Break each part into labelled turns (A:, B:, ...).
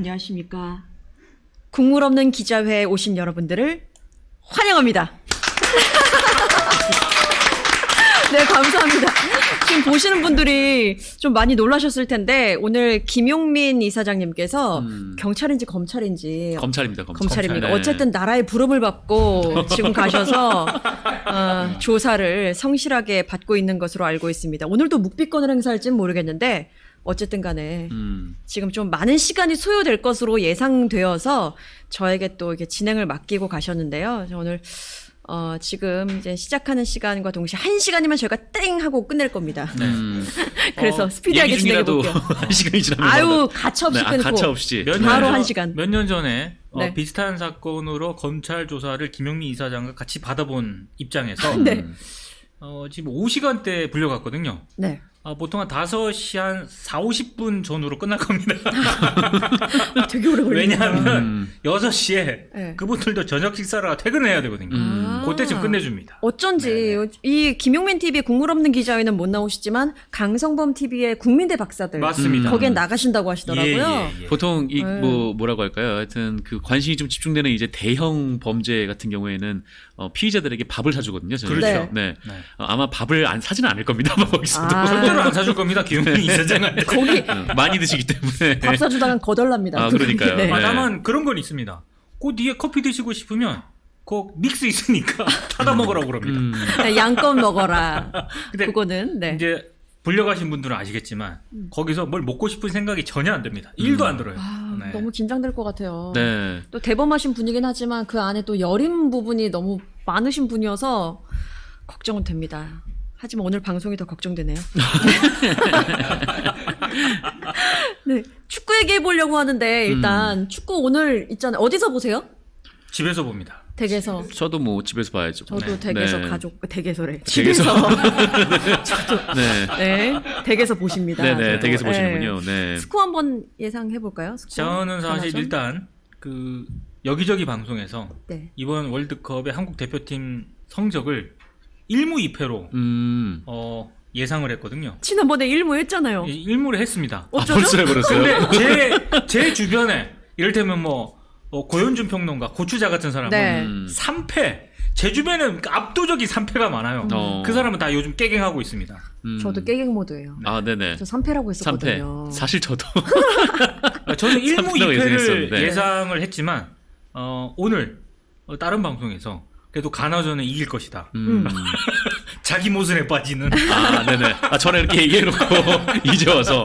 A: 안녕하십니까. 국물 없는 기자회에 오신 여러분들을 환영합니다. 네, 감사합니다. 지금 보시는 분들이 좀 많이 놀라셨을 텐데 오늘 김용민 이사장님께서 경찰인지 검찰인지
B: 검찰입니다.
A: 검찰입니다.
B: 네.
A: 어쨌든 나라의 부름을 받고 지금 가셔서 조사를 성실하게 받고 있는 것으로 알고 있습니다. 오늘도 묵비권을 행사할지는 모르겠는데 어쨌든 간에 지금 좀 많은 시간이 소요될 것으로 예상되어서 저에게 또 이렇게 진행을 맡기고 가셨는데요. 오늘 지금 이제 시작하는 시간과 동시에 1시간이면 저희가 땡 하고 끝낼 겁니다. 그래서 스피디하게 진행해 볼게요.
B: 1시간이 지나면
A: 아유, 가차없이 끊고.
B: 가차없이.
A: 바로 1시간.
C: 몇 년 전에
A: 네.
C: 비슷한 사건으로 검찰 조사를 김용민 이사장과 같이 받아본 입장에서
A: 네.
C: 지금 5시간대 불려갔거든요.
A: 네.
C: 보통 한 5시 한 4, 50분 전후로 끝날 겁니다.
A: 되게 오래 걸리네요.
C: 왜냐하면 6시에
A: 네.
C: 그분들도 저녁 식사를 하고 퇴근해야 되거든요. 그때쯤 끝내줍니다.
A: 어쩐지
C: 네네.
A: 이 김용민 TV 국물 없는 기자회는 못 나오시지만 강성범 TV의 국민대 박사들
C: 맞습니다.
A: 거기엔 나가신다고 하시더라고요.
C: 예.
B: 보통 이
A: 네.
B: 뭐라고 할까요? 하여튼 그 관심이 좀 집중되는 이제 대형 범죄 같은 경우에는 피의자들에게 밥을 사주거든요. 저는.
C: 그렇죠.
B: 네.
C: 네.
B: 아마 밥을 사지는 않을 겁니다. 거기서도.
C: 절대로 안 사줄 겁니다. 김용민 이사장한테.
A: 거기
B: 많이 드시기 때문에.
A: 밥 사주다간 거덜납니다.
B: 그러니까요.
A: 네.
B: 네.
C: 다만 그런 건 있습니다. 그 뒤에 커피 드시고 싶으면 그 믹스 있으니까 타다 먹으라고 그럽니다.
A: 네, 양껏 먹어라.
C: 근데
A: 그거는 네.
C: 이제 불려가신 분들은 아시겠지만 거기서 뭘 먹고 싶은 생각이 전혀 안 듭니다. 1도 안 들어요. 네.
A: 너무 긴장될 것 같아요.
B: 네.
A: 또 대범하신 분이긴 하지만 그 안에 또 여린 부분이 너무 많으신 분이어서 걱정은 됩니다. 하지만 오늘 방송이 더 걱정되네요. 네, 축구 얘기해 보려고 하는데 일단 축구 오늘 있잖아요. 어디서 보세요?
C: 집에서 봅니다.
A: 댁에서.
B: 저도 뭐 집에서 봐야죠.
A: 저도
C: 네.
A: 댁에서
B: 네.
A: 댁에서래.
B: 댁에서.
A: 저도
B: 네.
A: 네, 댁에서 보십니다.
B: 네네.
A: 저도.
B: 댁에서
A: 네.
B: 보시는군요. 네.
A: 스코어 한번 예상해 볼까요?
C: 저는 사실 일단 그 여기저기 방송에서
A: 네.
C: 이번 월드컵의 한국 대표팀 성적을 1무 2패로 예상을 했거든요.
A: 지난번에 1무 했잖아요.
C: 1무를 했습니다.
A: 어쩌죠?
B: 벌써요?
C: 근데 제 주변에 이를테면 고현준 평론가, 고추자 같은 사람은
A: 네.
C: 3패. 제 주변에는 압도적인 3패가 많아요. 그 사람은 다 요즘 깨갱하고 있습니다.
A: 저도 깨갱 모드예요.
B: 네네.
A: 저 3패라고 했었거든요.
B: 3패. 사실 저도.
C: 저는 1무
B: 3패라고
C: 2패를
B: 예상했었는데.
C: 예상을 했지만 오늘 다른 방송에서 그래도 가나전은 이길 것이다. 자기 모순에 빠지는.
B: 네네. 전에 이렇게 얘기해놓고 이제 와서.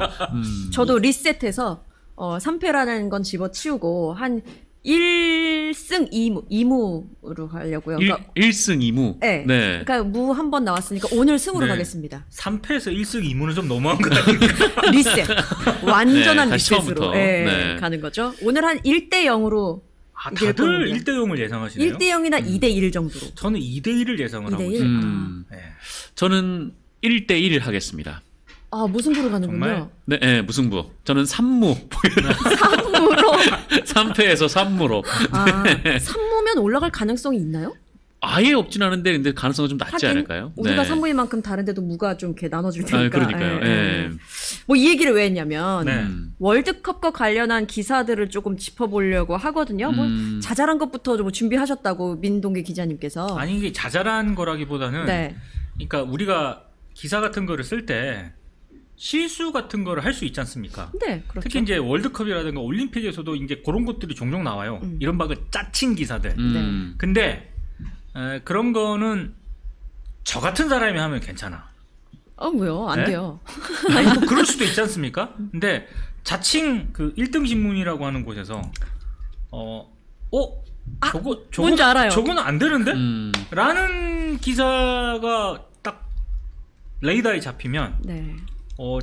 A: 저도 리셋해서 3패라는 건 집어치우고 한 1승 2무로 가려고요. 그러니까
B: 1승 2무.
A: 네. 그러니까 무 한 번 나왔으니까 오늘 승으로
C: 네.
A: 가겠습니다.
C: 3패에서 1승 2무는 좀 너무한 거 아닙니까?
A: 리셋. 완전한
B: 네, 다시
A: 리셋으로
B: 처음부터. 네.
A: 가는 거죠. 오늘 한 1대 0으로 이길
C: 다들
A: 겁니다.
C: 1대 0을 예상하시네요.
A: 1대 0이나 2대 1 정도로.
C: 저는 2대 1을 예상을
A: 2대
C: 하고
A: 1.
C: 있어요. 네.
B: 저는 1대 1 하겠습니다.
A: 무승부로 가는군요.
C: 정말?
B: 네, 무승부. 저는 3무.
A: 3무로.
B: 3패에서 3무로.
A: 3무면 올라갈 가능성이 있나요?
B: 아예 없진 않은데 근데 가능성은 좀 낮지 않을까요?
A: 우리가
B: 네.
A: 3무인 만큼 다른데도 무가 좀 이렇게 나눠줄 테니까.
B: 그러니까요. 예.
A: 뭐 이 얘기를 왜 했냐면
C: 네.
A: 월드컵과 관련한 기사들을 조금 짚어보려고 하거든요. 뭐 자잘한 것부터 좀 준비하셨다고 민동기 기자님께서.
C: 아니 이게 자잘한 거라기보다는
A: 네.
C: 그러니까 우리가 기사 같은 거를 쓸 때 실수 같은 거를 할 수 있지 않습니까?
A: 네, 그렇죠.
C: 특히 이제 월드컵이라든가 올림픽에서도 이제 그런 것들이 종종 나와요. 이런 바가 짜친 기사들. 근데 그런 거는 저 같은 사람이 하면 괜찮아.
A: 왜요? 안
C: 네?
A: 돼요.
C: 아니 뭐 그럴 수도 있지 않습니까? 근데 자칭 그 1등 신문이라고 하는 곳에서 저거
A: 뭔지 알아요.
C: 저거는 안 되는데? 라는 기사가 딱 레이더에 잡히면
A: 네.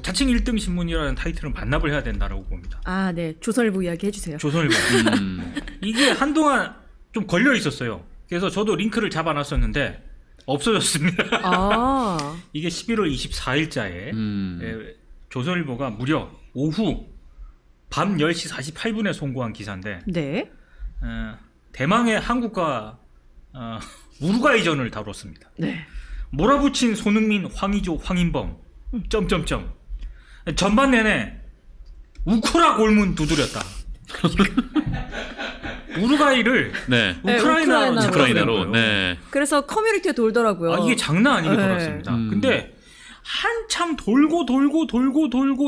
C: 자칭 1등 신문이라는 타이틀은 반납을 해야 된다라고 봅니다.
A: 네. 조선일보 이야기 해주세요.
C: 조선일보. 이게 한동안 좀 걸려 있었어요. 그래서 저도 링크를 잡아놨었는데 없어졌습니다. 이게 11월 24일자에 조선일보가 무려 오후 밤 10시 48분에 송고한 기사인데
A: 네.
C: 대망의 한국과 우루과이전을 다뤘습니다.
A: 네.
C: 몰아붙인 손흥민, 황의조, 황인범 점점점 전반 내내 우코라 골문 두드렸다. 우루과이를
B: 네.
C: 우크라이나로
B: 우크라이나로. 네.
A: 그래서 커뮤니티에 돌더라고요.
C: 아, 이게 장난 아니게
A: 네.
C: 돌았습니다. 근데 한참 돌고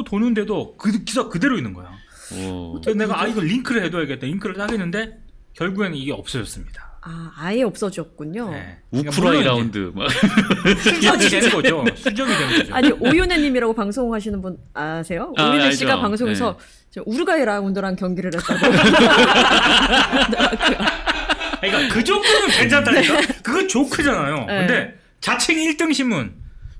C: 도는데도 그 기사 그대로 있는 거야.
B: 오.
C: 그래서 내가 이거 링크를 해둬야겠다. 링크를 하겠는데 결국에는 이게 없어졌습니다.
A: 아예 없어졌군요.
C: 네.
B: 우크라이
C: 물론
B: 라운드. 막.
C: 수정이 된 거죠. 수정이 된 거죠.
A: 아니 오윤혜님이라고 방송하시는 분 아세요?
B: 아,
A: 오윤혜
B: 알죠.
A: 씨가 방송에서 저 우루과이 라운드랑 경기를 했다고.
C: 그러니까 그 정도는 괜찮다니까. 그거 조크잖아요.
A: 네.
C: 근데 자칭 1등 신문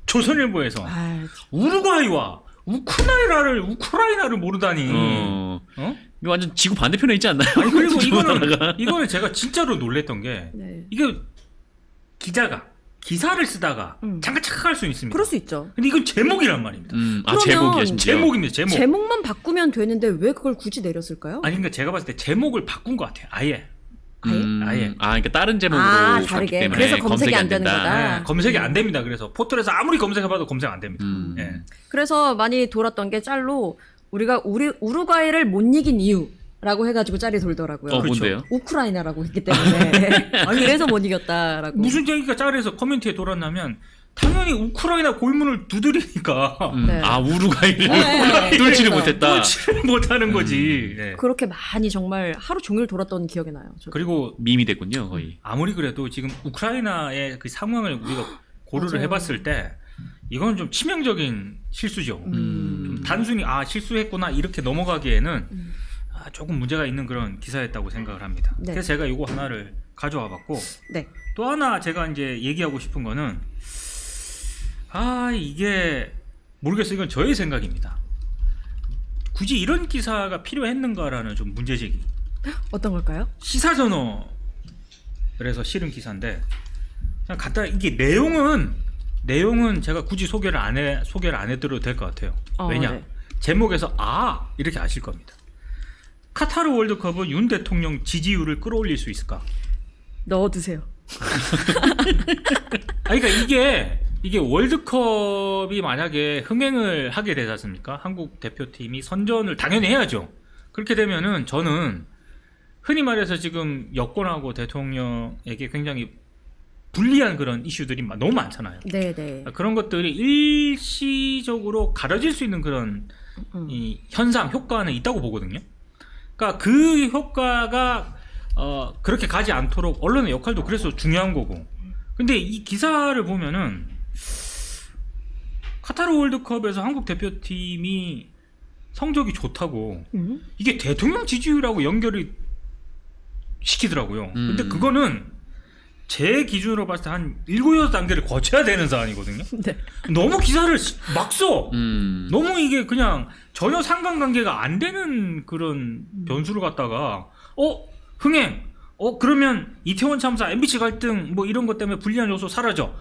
C: 조선일보에서
A: 아,
C: 우루과이와 우크라이나를 모르다니.
B: 어.
C: 어?
B: 이거 완전 지구 반대편에 있지 않나요?
C: 아니 그리고
B: 하다가.
C: 이거는 제가 진짜로 놀랬던 게
A: 네.
C: 이게 기자가 기사를 쓰다가 잠깐 착각할 수 있습니다.
A: 그럴 수 있죠.
C: 근데 이건 제목이란 말입니다.
B: 아,
A: 그러면
B: 제목이요, 심지어.
C: 제목입니다. 제목.
A: 제목만 바꾸면 되는데 왜 그걸 굳이 내렸을까요?
C: 아니 그러니까 제가 봤을 때 제목을 바꾼 것 같아요. 아예.
A: 아예?
B: 아, 그러니까 다른 제목으로
A: 다르게.
B: 갔기 때문에
A: 그래서 검색이 안 되는
B: 된다.
A: 거다.
C: 네, 검색이 안 됩니다. 그래서 포털에서 아무리 검색해봐도 검색 안 됩니다. 예.
A: 그래서 많이 돌았던 게 짤로 우리가 우루과이를 못 이긴 이유라고 해가지고 짤이 돌더라고요.
B: 뭔데요?
A: 우크라이나라고 했기 때문에 그래서 못 이겼다라고.
C: 무슨 얘기가 짤에서 커뮤니티에 돌았냐면 당연히 우크라이나 골문을 두드리니까
A: 네.
B: 아, 우루과이를
A: 네.
B: 뚫지를
A: 그러니까.
B: 못했다.
C: 뚫지를 못하는 거지. 예.
A: 그렇게 많이 정말 하루 종일 돌았던 기억이 나요. 저도.
C: 그리고
B: 밈이 됐군요, 거의.
C: 아무리 그래도 지금 우크라이나의 그 상황을 우리가 고려를
A: 맞아요.
C: 해봤을 때 이건 좀 치명적인 실수죠. 좀 단순히 실수했구나 이렇게 넘어가기에는 조금 문제가 있는 그런 기사였다고 생각을 합니다.
A: 네.
C: 그래서 제가 이거 하나를 가져와 봤고
A: 네.
C: 또 하나 제가 이제 얘기하고 싶은 거는 이게 모르겠어요. 이건 저의 생각입니다. 굳이 이런 기사가 필요했는가라는 좀 문제제기.
A: 어떤 걸까요?
C: 시사저널에서 실은 기사인데 그냥 간단 이게 내용은 제가 굳이 소개를 안 해드려도 될 것 같아요. 왜냐
A: 네.
C: 제목에서 이렇게 아실 겁니다. 카타르 월드컵은 윤 대통령 지지율을 끌어올릴 수 있을까?
A: 넣어두세요.
C: 그러니까 이게 월드컵이 만약에 흥행을 하게 되지 않습니까? 한국 대표팀이 선전을 당연히 해야죠. 그렇게 되면은 저는 흔히 말해서 지금 여권하고 대통령에게 굉장히 불리한 그런 이슈들이 너무 많잖아요.
A: 네네.
C: 그런 것들이 일시적으로 가려질 수 있는 그런 이 현상, 효과는 있다고 보거든요. 그러니까 그 효과가 그렇게 가지 않도록 언론의 역할도 그래서 중요한 거고. 근데 이 기사를 보면은 카타르 월드컵에서 한국 대표팀이 성적이 좋다고 이게 대통령 지지율하고 연결이 시키더라고요. 근데 그거는 제 기준으로 봤을 때 한 7, 8단계를 거쳐야 되는 사안이거든요.
A: 네.
C: 너무 기사를 막 써.
B: 너무
C: 이게 그냥 전혀 상관관계가 안 되는 그런 변수를 갖다가 흥행. 그러면 이태원 참사, MBC 갈등 뭐 이런 것 때문에 불리한 요소 사라져.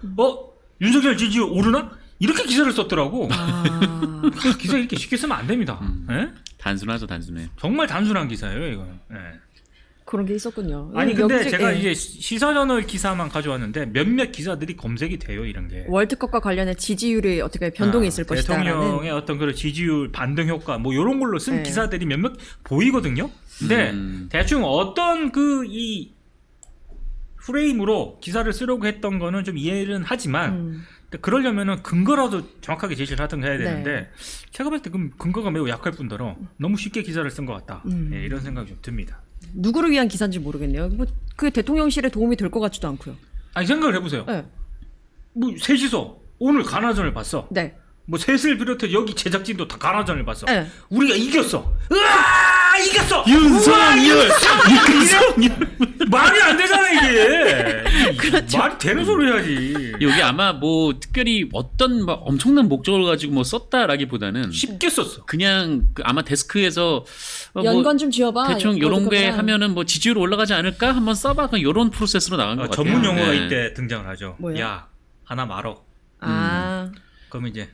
C: 윤석열 지지율 오르나? 이렇게 기사를 썼더라고. 기사 이렇게 쉽게 쓰면 안 됩니다. 예?
B: 단순하죠, 단순해.
C: 정말 단순한 기사예요, 이거는. 예.
A: 그런 게 있었군요.
C: 아니 근데
A: 역직-
C: 제가
A: 예.
C: 이제 시사저널 기사만 가져왔는데 몇몇 기사들이 검색이 돼요, 이런 게.
A: 월드컵과 관련해 지지율이 어떻게 변동이 있을 것이다라는.
C: 대통령의 어떤 그런 지지율 반등 효과 뭐 이런 걸로 쓴
A: 네.
C: 기사들이 몇몇 보이거든요. 근데 대충 어떤 이 프레임으로 기사를 쓰려고 했던 거는 좀 이해는 하지만 근데 그러려면은 근거라도 정확하게 제시를 하든가 해야 되는데
A: 네.
C: 제가 봤을 때 근거가 매우 약할 뿐더러 너무 쉽게 기사를 쓴 것 같다. 예, 이런 생각이 좀 듭니다.
A: 누구를 위한 기사인지 모르겠네요. 뭐 그 대통령실에 도움이 될 것 같지도 않고요.
C: 아니 생각을 해보세요.
A: 네.
C: 뭐 셋이서 오늘 가나전을 봤어.
A: 네.
C: 뭐 셋을 비롯해 여기 제작진도 다 가나전을 봤어.
A: 네.
C: 우리가 이겼어. 으아 이겼어.
B: 윤석열!
C: 말이 안 되잖아 이게.
A: 그렇죠.
C: 말이 되는 소리 해야지.
B: 여기 아마 뭐 특별히 어떤 막 엄청난 목적을 가지고 뭐 썼다라기보다는
C: 쉽게 썼어.
B: 그냥 아마 데스크에서
A: 연관 좀 지어봐.
B: 대충 요런 게
A: 월드컵이랑.
B: 하면은 뭐 지지율 올라가지 않을까 한번 써봐. 그냥 요런 프로세스로 나간 것 같아요.
C: 전문 용어가
B: 네.
C: 이때 등장을 하죠.
A: 뭐예요?
C: 야 하나 말어.
A: 아
C: 그러면 이제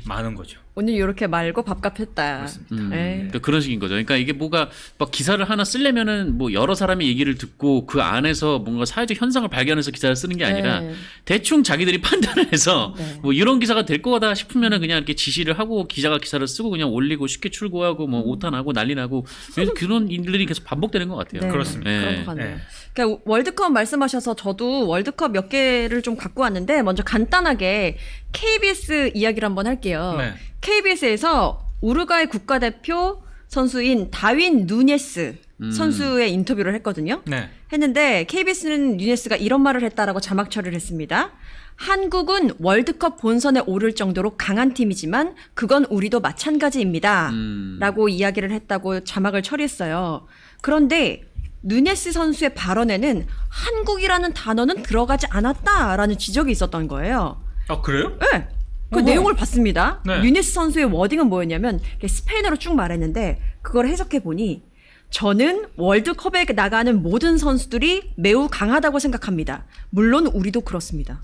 C: 많은 거죠.
A: 오늘 이렇게 말고 밥값 했다. 네.
B: 그러니까 그런 식인 거죠. 그러니까 이게 뭐가 막 기사를 하나 쓰려면은 뭐 여러 사람의 얘기를 듣고 그 안에서 뭔가 사회적 현상을 발견해서 기사를 쓰는 게 아니라
A: 네.
B: 대충 자기들이 판단을 해서
A: 네.
B: 뭐 이런 기사가 될 거다 싶으면은 그냥 이렇게 지시를 하고 기자가 기사를 쓰고 그냥 올리고 쉽게 출고하고 뭐 오탄하고 난리 나고 그런 일들이 계속 반복되는 것 같아요.
A: 네.
C: 그렇습니다.
B: 네.
A: 그런 것 같네요.
C: 네.
A: 그러니까 월드컵 말씀하셔서 저도 월드컵 몇 개를 좀 갖고 왔는데 먼저 간단하게 KBS 이야기를 한번 할게요.
C: 네.
A: KBS에서 우루과이 국가대표 선수인 다윈 누네스 선수의 인터뷰를 했거든요.
C: 네.
A: 했는데 KBS는 누네스가 이런 말을 했다라고 자막 처리를 했습니다. 한국은 월드컵 본선에 오를 정도로 강한 팀이지만 그건 우리도 마찬가지입니다. 라고 이야기를 했다고 자막을 처리했어요. 그런데 누네스 선수의 발언에는 한국이라는 단어는 들어가지 않았다라는 지적이 있었던 거예요.
C: 아 그래요?
A: 네. 그
C: 어허.
A: 내용을 봤습니다.
C: 네.
A: 누네스 선수의 워딩은 뭐였냐면 스페인어로 쭉 말했는데 그걸 해석해 보니 저는 월드컵에 나가는 모든 선수들이 매우 강하다고 생각합니다. 물론 우리도 그렇습니다.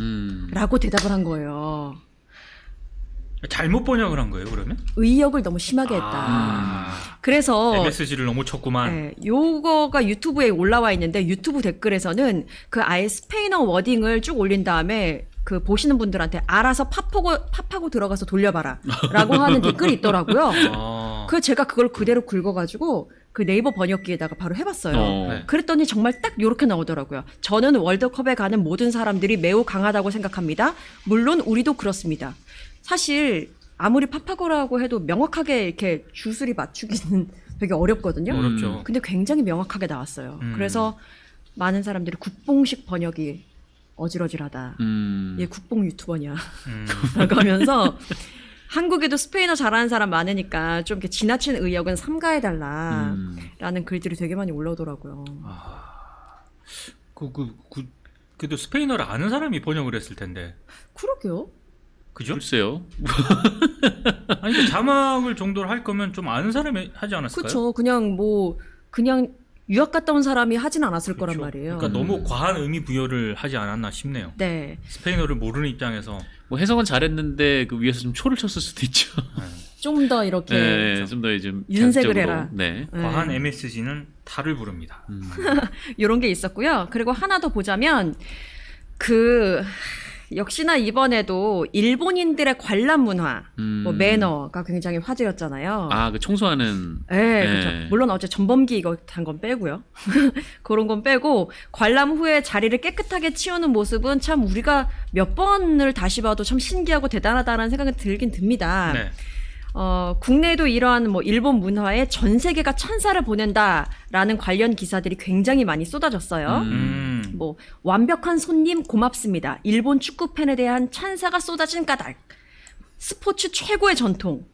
A: 라고 대답을 한 거예요.
C: 잘못 번역을 한 거예요 그러면?
A: 의역을 너무 심하게 했다. 그래서
C: MSG를 너무 쳤구만.
A: 네, 요거가 유튜브에 올라와 있는데 유튜브 댓글에서는 그 아예 스페인어 워딩을 쭉 올린 다음에 그 보시는 분들한테 알아서 팝하고 들어가서 돌려봐라 라고 하는 댓글이 있더라고요.
C: 아.
A: 그래서 제가 그걸 그대로 긁어가지고 그 네이버 번역기에다가 바로 해봤어요.
C: 네.
A: 그랬더니 정말 딱 요렇게 나오더라고요. 저는 월드컵에 가는 모든 사람들이 매우 강하다고 생각합니다. 물론 우리도 그렇습니다. 사실 아무리 팝하고라고 해도 명확하게 이렇게 주술이 맞추기는 되게 어렵거든요.
C: 어렵죠.
A: 근데 굉장히 명확하게 나왔어요. 그래서 많은 사람들이 국뽕식 번역이 어지러지하다. 얘 국뽕 유튜버냐 라고 하면서 한국에도 스페인어 잘하는 사람 많으니까 좀 이렇게 지나친 의역은 삼가해달라 라는 글들이 되게 많이 올라오더라고요.
C: 그래도 스페인어를 아는 사람이 번역을 했을 텐데.
A: 그러게요.
C: 그죠?
B: 글쎄요.
C: 아니 그 자막을 정도로 할 거면 좀 아는 사람이 하지 않았을까요?
A: 그렇죠. 그냥 유학 갔다 온 사람이 하진 않았을 거란
C: 그렇죠.
A: 말이에요.
C: 그러니까 너무 과한 의미 부여를 하지 않았나 싶네요.
A: 네.
C: 스페인어를 모르는 입장에서.
B: 뭐 해석은 잘했는데 그 위에서 좀 초를 쳤을 수도 있죠.
A: 좀 더 이렇게
B: 네, 좀 더 좀
A: 윤색을
B: 자극적으로.
A: 해라.
B: 네.
C: 과한 MSG는 달을 부릅니다.
A: 이런 게 있었고요. 그리고 하나 더 보자면 역시나 이번에도 일본인들의 관람 문화, 뭐 매너가 굉장히 화제였잖아요.
B: 아, 그 청소하는.
A: 네, 그렇죠. 물론 어제 전범기 이거 한 건 빼고요. 그런 건 빼고 관람 후에 자리를 깨끗하게 치우는 모습은 참 우리가 몇 번을 다시 봐도 참 신기하고 대단하다는 생각이 들긴 듭니다.
C: 네.
A: 국내에도 이러한 뭐 일본 문화에 전 세계가 찬사를 보낸다라는 관련 기사들이 굉장히 많이 쏟아졌어요. 뭐 완벽한 손님 고맙습니다. 일본 축구 팬에 대한 찬사가 쏟아진 까닭. 스포츠 최고의 전통.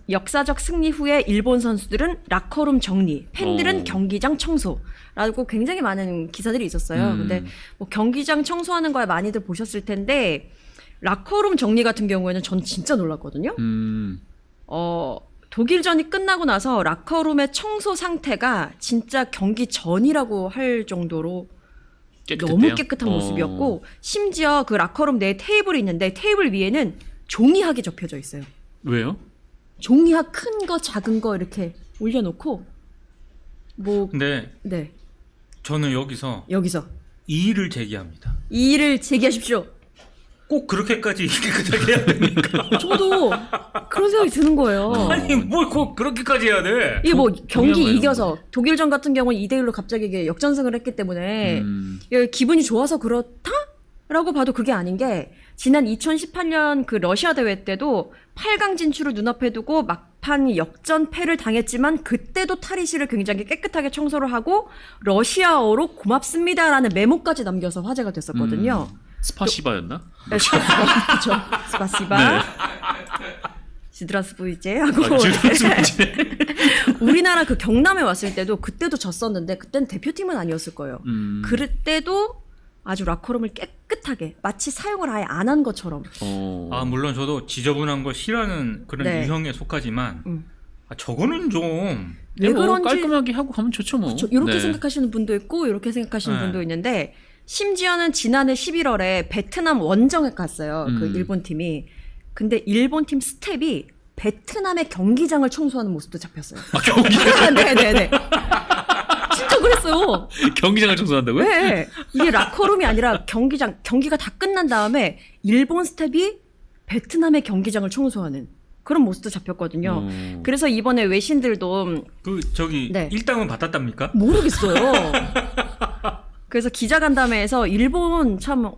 A: 역사적 승리 후에 일본 선수들은 라커룸 정리, 팬들은 경기장 청소라고 굉장히 많은 기사들이 있었어요. 근데 뭐 경기장 청소하는 걸 많이들 보셨을 텐데 라커룸 정리 같은 경우에는 전 진짜 놀랐거든요. 독일전이 끝나고 나서 라커룸의 청소 상태가 진짜 경기 전이라고 할 정도로
B: 깨끗했대요?
A: 너무 깨끗한 모습이었고 심지어 그 라커룸 내에 테이블이 있는데 테이블 위에는 종이학이 접혀져 있어요.
B: 왜요?
A: 종이학 큰 거 작은 거 이렇게 올려놓고
C: 근데
A: 네
C: 저는 여기서
A: 여기서
C: 이의를 제기합니다.
A: 이의를 제기하십시오.
C: 꼭 그렇게까지 깨끗하게 해야 됩니까?
A: 저도 그런 생각이 드는 거예요.
C: 아니 뭘 꼭 그렇게까지 해야 돼?
A: 이게 뭐 경기
B: 동양어예요,
A: 이겨서 독일전 같은 경우는 2대1로 갑자기 이게 역전승을 했기 때문에 이게 기분이 좋아서 그렇다? 라고 봐도 그게 아닌 게 지난 2018년 그 러시아 대회 때도 8강 진출을 눈앞에 두고 막판 역전패를 당했지만 그때도 탈의실을 굉장히 깨끗하게 청소를 하고 러시아어로 고맙습니다라는 메모까지 남겨서 화제가 됐었거든요.
B: 스파시바였나?
A: 네, 그렇죠. 스파시바.
B: 네.
A: 지드라스부이제 하고 우리나라 그 경남에 왔을 때도 그때도 졌었는데 그때는 대표팀은 아니었을 거예요. 그때도 아주 라커룸을 깨끗하게 마치 사용을 아예 안 한 것처럼.
C: 아 물론 저도 지저분한 거 싫어하는 그런
A: 네.
C: 유형에 속하지만 저거는 좀
A: 왜
B: 뭐
A: 그런지
B: 깔끔하게 하고 가면 좋죠 뭐.
A: 이렇게
B: 네.
A: 생각하시는 분도 있고 이렇게 생각하시는
C: 네.
A: 분도 있는데 심지어는 지난해 11월에 베트남 원정에 갔어요. 그 일본 팀이. 근데 일본 팀 스텝이 베트남의 경기장을 청소하는 모습도 잡혔어요.
B: 아, 경기장
A: 네네네. 진짜 그랬어요.
B: 경기장을 청소한다고요?
A: 네. 이게 라커룸이 아니라 경기가 다 끝난 다음에 일본 스텝이 베트남의 경기장을 청소하는 그런 모습도 잡혔거든요. 그래서 이번에 외신들도 네.
C: 일당은 받았답니까?
A: 모르겠어요. 그래서 기자간담회에서 일본 참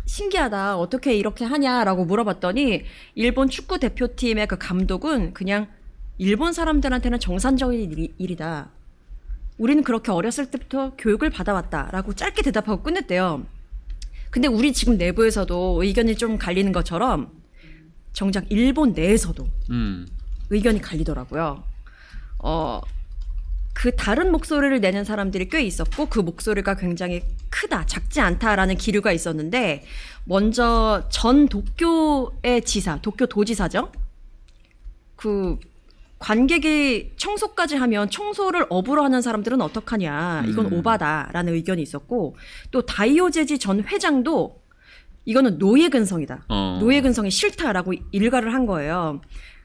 A: 신기하다. 어떻게 이렇게 하냐라고 물어봤더니 일본 축구 대표팀의 그 감독은 그냥 일본 사람들한테는 정상적인 일이다. 우리는 그렇게 어렸을 때부터 교육을 받아왔다라고 짧게 대답하고 끝냈대요. 근데 우리 지금 내부에서도 의견이 좀 갈리는 것처럼 정작 일본 내에서도 의견이 갈리더라고요. 그 다른 목소리를 내는 사람들이 꽤 있었고 그 목소리가 굉장히 크다, 작지 않다라는 기류가 있었는데 먼저 전 도쿄의 도쿄 도지사죠. 그 관객이 청소까지 하면 청소를 업으로 하는 사람들은 어떡하냐. 이건 오바다라는 의견이 있었고 또 다이오제지 전 회장도 이거는 노예 근성이다. 노예 근성이 싫다라고 일가를 한 거예요.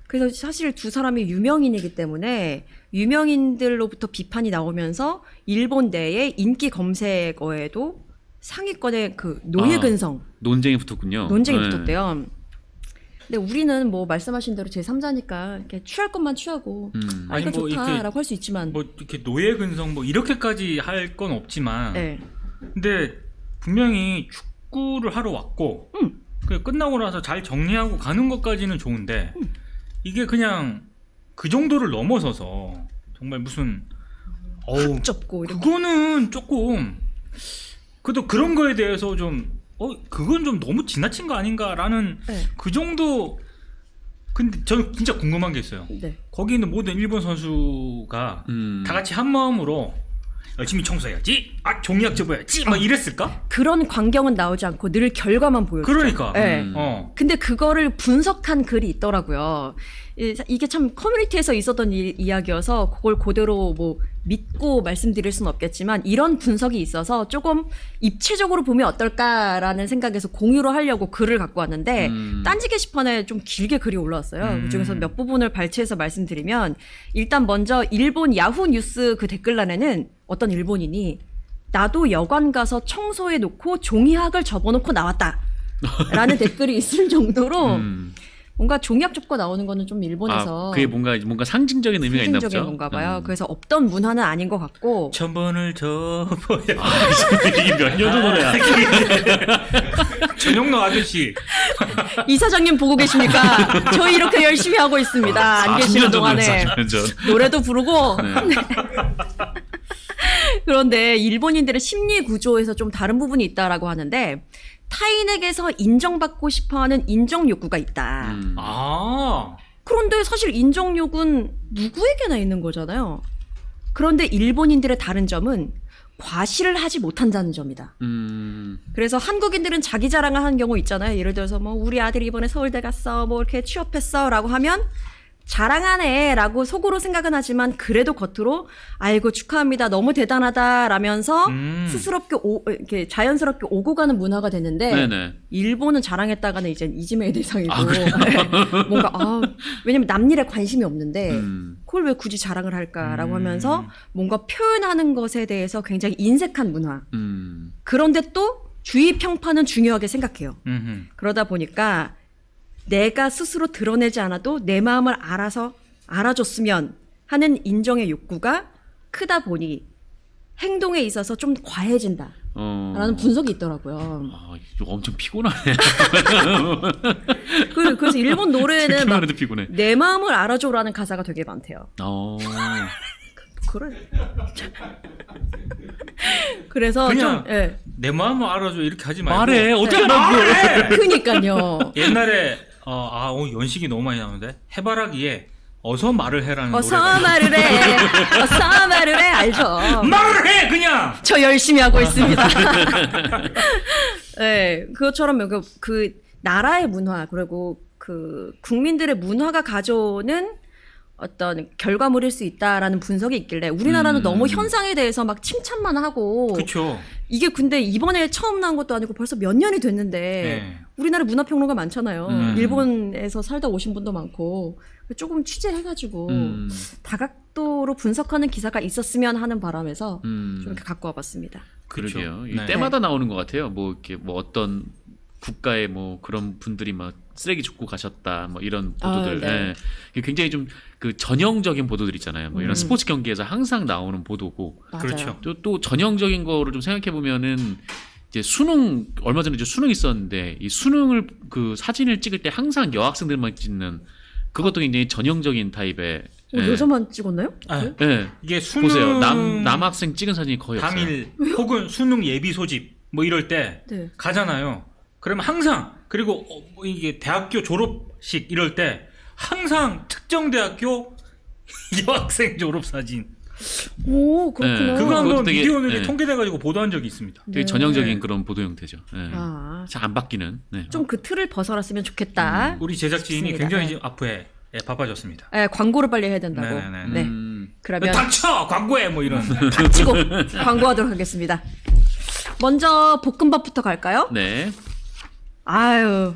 A: 그래서 사실 두 사람이 유명인이기 때문에 유명인들로부터 비판이 나오면서 일본 내의 인기 검색어에도 상위권의 그 노예 근성
B: 논쟁이 붙었군요.
A: 논쟁이 붙었대요. 근데 우리는 뭐 말씀하신 대로 제3자니까 이렇게 취할 것만 취하고 이거 좋다라고 할 수 있지만
C: 뭐 이렇게 노예 근성 뭐 이렇게까지 할 건 없지만
A: 네.
C: 근데 분명히 축구를 하러 왔고 끝나고 나서 잘 정리하고 가는 것까지는 좋은데 이게 그냥 그 정도를 넘어서서 정말 무슨
A: 접고
C: 그거는 조금 그래도 그런 거에 대해서 좀 그건 좀 너무 지나친 거 아닌가라는
A: 네.
C: 그 정도. 근데 저는 진짜 궁금한 게 있어요.
A: 네.
C: 거기 있는 모든 일본 선수가 다 같이 한 마음으로 열심히 청소해야지, 종이학 접어야지, 막 이랬을까?
A: 그런 광경은 나오지 않고 늘 결과만 보여주죠.
C: 그러니까.
A: 네. 근데 그거를 분석한 글이 있더라고요. 이게 참 커뮤니티에서 있었던 이야기여서 그걸 그대로 뭐 믿고 말씀드릴 수는 없겠지만 이런 분석이 있어서 조금 입체적으로 보면 어떨까라는 생각에서 공유를 하려고 글을 갖고 왔는데 딴지 게시판에 좀 길게 글이 올라왔어요. 그중에서 몇 부분을 발췌해서 말씀드리면 일단 먼저 일본 야후 뉴스 그 댓글란에는 어떤 일본인이 나도 여관 가서 청소해 놓고 종이학을 접어놓고 나왔다 라는 댓글이 있을 정도로 뭔가 종이학 접고 나오는 거는 좀 일본에서
B: 그게 뭔가 상징적인 의미가 있나 보죠.
A: 상징적인 건가 봐요. 그래서 없던 문화는 아닌 것 같고
C: 1000번을 접어야
B: 이게 몇 년도 노래야.
C: 전용노 아저씨.
A: 이사장님 보고 계십니까? 저희 이렇게 열심히 하고 있습니다. 안 계시는 동안에
B: 40년 전.
A: 노래도 부르고
B: 네.
A: 그런데 일본인들의 심리 구조에서 좀 다른 부분이 있다라고 하는데 타인에게서 인정받고 싶어하는 인정 욕구가 있다. 그런데 사실 인정 욕구는 누구에게나 있는 거잖아요. 그런데 일본인들의 다른 점은 과시를 하지 못한다는 점이다. 그래서 한국인들은 자기 자랑을 하는 경우 있잖아요. 예를 들어서 뭐 우리 아들이 이번에 서울대 갔어, 뭐 이렇게 취업했어라고 하면 자랑하네라고 속으로 생각은 하지만 그래도 겉으로 아이고 축하합니다 너무 대단하다라면서 스스럽게 이렇게 자연스럽게 오고 가는 문화가 됐는데
B: 네네.
A: 일본은 자랑했다가는 이제 이지메의 대상이고 뭔가 왜냐면 남일에 관심이 없는데 그걸 왜 굳이 자랑을 할까라고 하면서 뭔가 표현하는 것에 대해서 굉장히 인색한 문화. 그런데 또 주의 평판은 중요하게 생각해요. 그러다 보니까 내가 스스로 드러내지 않아도 내 마음을 알아줬으면 하는 인정의 욕구가 크다 보니 행동에 있어서 좀 과해진다. 라는 분석이 있더라고요.
B: 이거 엄청 피곤하네.
A: 그래서 일본 노래에는 막
B: 피곤해.
A: 내 마음을 알아줘라는 가사가 되게 많대요. 그래. 그래서
C: 그냥
A: 좀 예.
C: 내 마음을 알아줘 이렇게 하지 말고
B: 말해. 어떻게 말해?
A: 그러니까요.
C: 옛날에 연식이 너무 많이 나오는데 해바라기에 어서 말을 해라는
A: 어서
C: 노래가
A: 말을 해. 어서 말을 해. 알죠.
C: 말을 해 그냥.
A: 저 열심히 하고 있습니다. 네, 그것처럼 그 나라의 문화 그리고 그 국민들의 문화가 가져오는 어떤 결과물일 수 있다라는 분석이 있길래 우리나라는 너무 현상에 대해서 막 칭찬만 하고
C: 그렇죠.
A: 이게 근데 이번에 처음 나온 것도 아니고 벌써 몇 년이 됐는데
C: 네.
A: 우리나라 문화평론가 많잖아요. 일본에서 살다 오신 분도 많고 조금 취재해가지고 다각도로 분석하는 기사가 있었으면 하는 바람에서 좀 이렇게 갖고 와봤습니다.
B: 그러게요.
C: 그렇죠.
B: 이
C: 네.
B: 때마다 나오는 것 같아요. 뭐 이렇게 뭐 어떤 국가의 뭐 그런 분들이 막 쓰레기 줍고 가셨다 뭐 이런 보도들.
A: 아, 네.
B: 예. 굉장히 좀 그 전형적인 보도들 있잖아요. 뭐 이런 스포츠 경기에서 항상 나오는 보도고.
A: 맞아요.
C: 그렇죠.
B: 또 전형적인 거를 좀 생각해 보면은 이제 수능 얼마 전에 이제 수능 있었는데 이 수능을 그 사진을 찍을 때 항상 여학생들만 찍는 그것도 굉장히 전형적인 타입의.
A: 여자만 찍었나요?
C: 아,
B: 예.
C: 이게 수능
B: 보세요. 남학생 찍은 사진이 거의 없어요.
C: 당일 혹은 수능 예비 소집 뭐 이럴 때
A: 네.
C: 가잖아요. 그러면 항상 그리고 뭐 이게 대학교 졸업식 이럴 때 항상 특정 대학교 여학생 졸업 사진.
A: 오, 그렇구나.
B: 네,
C: 그거 한번
B: 그것도 되게-
C: 미디어널이
B: 네.
C: 통계돼가지고 보도한 적이 있습니다.
B: 되게
A: 네.
B: 전형적인 그런 보도 형태죠. 예.
A: 아,
B: 잘 안 바뀌는. 네.
A: 좀 그 틀을 벗어났으면 좋겠다.
C: 우리 제작진이
A: 좋습니다.
C: 굉장히
A: 네.
C: 지금 앞에 바빠졌습니다.
A: 광고를 빨리 해야 된다고.
C: 네네네.
A: 네. 그러면
C: 닥쳐 광고해 뭐 이런.
A: 닥치고 광고하도록 하겠습니다. 먼저 볶음밥부터 갈까요?
B: 네.
A: 아유,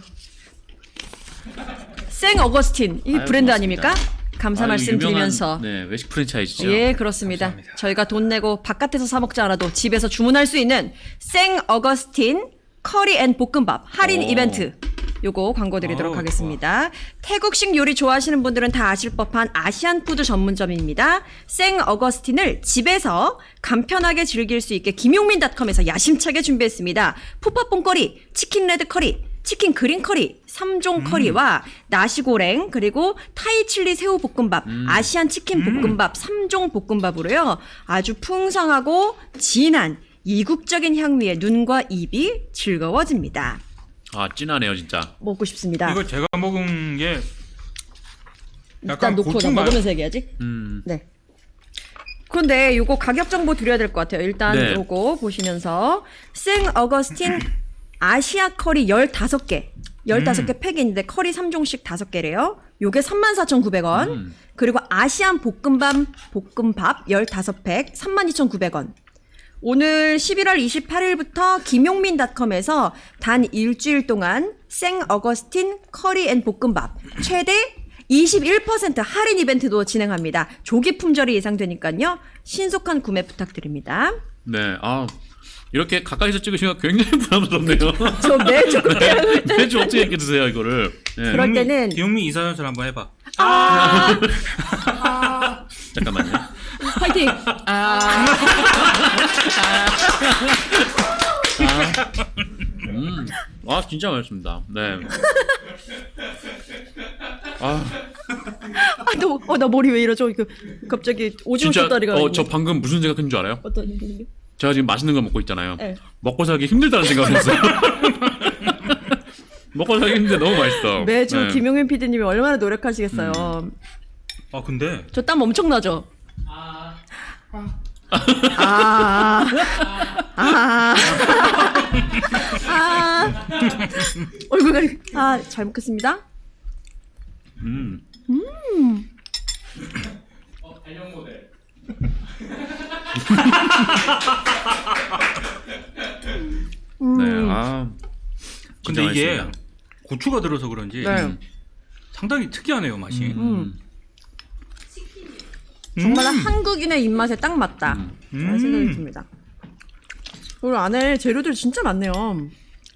A: 생 어거스틴 이
B: 아유,
A: 브랜드
B: 고맙습니다.
A: 아닙니까? 감사
B: 아유,
A: 말씀
B: 유명한,
A: 드리면서
B: 네, 외식 프랜차이즈죠.
A: 예, 그렇습니다.
C: 감사합니다.
A: 저희가 돈 내고 바깥에서 사 먹지 않아도 집에서 주문할 수 있는 생 어거스틴 커리 앤 볶음밥 할인
B: 오.
A: 이벤트. 요거 광고 드리도록
C: 어우,
A: 하겠습니다. 태국식 요리 좋아하시는 분들은 다 아실 법한 아시안 푸드 전문점입니다. 생 어거스틴을 집에서 간편하게 즐길 수 있게 김용민닷컴에서 야심차게 준비했습니다. 푸파뽕 커리, 치킨 레드 커리, 치킨 그린 커리, 3종 커리와 나시고랭 그리고 타이 칠리 새우 볶음밥, 아시안 치킨 볶음밥 3종 볶음밥으로요. 아주 풍성하고 진한 이국적인 향미에 눈과 입이 즐거워집니다.
B: 아, 찐하네요, 진짜.
A: 먹고 싶습니다.
C: 이거 제가 먹은 게
A: 일단
C: 약간
A: 놓고 나
C: 고추 맛.
A: 먹으면서 얘기하지. 네. 그런데 요거 가격 정보 드려야 될 것 같아요. 일단
B: 네.
A: 요거 보시면서 생 어거스틴 아시아 커리 15개. 15개 팩이 있는데 커리 3종씩 5개래요. 요게 34,900원. 그리고 아시안 볶음밥 15팩 32,900원. 오늘 11월 28일부터 김용민닷컴에서 단 일주일 동안 생 어거스틴 커리 앤 볶음밥 최대 21% 할인 이벤트도 진행합니다. 조기 품절이 예상되니까요. 신속한 구매 부탁드립니다.
B: 네. 아, 이렇게 가까이서 찍으시면 굉장히 부담스럽네요.
A: 저 매주 그렇게 하고 있-
B: 매주 어떻게 이렇게 드세요, 이거를. 네.
A: 그럴 때는
C: 기영미 이사연설 한번 해봐.
B: 잠깐만요.
A: 파이팅!
B: 아, 진짜 맛있습니다. 네. 아,
A: 나 머리 왜 이러죠? 이거 갑자기 오징어
B: 진짜,
A: 쇼다리가
B: 저 방금 무슨 생각한 줄 알아요?
A: 어떤 일인데?
B: 제가 지금 맛있는 거 먹고 있잖아요.
A: 네.
B: 먹고 살기 힘들다는 생각을 했어요. 먹고 살기 힘든데 너무 맛있어.
A: 매주
B: 네.
A: 김용민 PD님이 얼마나 노력하시겠어요.
C: 아 근데
A: 저 땀 엄청 나죠? 얼굴 잘 먹겠습니다.
B: 대형 모델. 네, 아. 진짜
C: 근데 이게
B: 맛있습니다.
C: 고추가 들어서 그런지
A: 네.
C: 상당히 특이하네요 맛이.
A: 정말 한국인의 입맛에 딱 맞다. 라는 생각이 듭니다. 그리고 안에 재료들 진짜 많네요.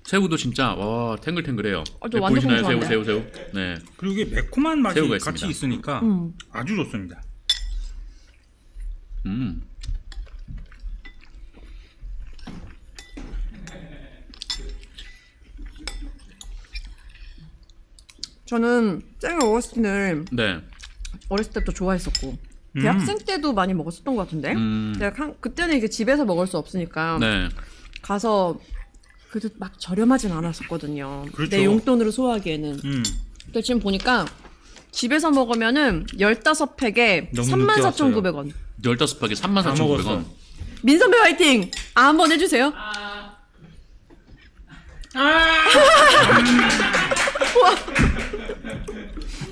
B: 새우도 진짜 와 탱글탱글해요.
A: 저 완전
B: 보이시나요?
A: 궁금한데.
B: 새우. 네.
C: 그리고 이게 매콤한 맛이
B: 새우가
C: 같이
B: 있습니다.
C: 있으니까 아주 좋습니다.
A: 저는 생 어거스틴을
B: 네.
A: 어렸을 때부터 좋아했었고 대학생 때도 많이 먹었었던 것 같은데 제가 그때는 이게 집에서 먹을 수 없으니까
B: 네.
A: 가서 그래도 막 저렴하진 않았었거든요.
C: 그렇죠.
A: 내 용돈으로 소화하기에는. 근데 지금 보니까 집에서 먹으면은 15팩에
C: 너무 늦게
A: 34,900원.
B: 15팩에
C: 다 먹었어.
B: 34,900원.
A: 민선배 화이팅! 한번 해주세요.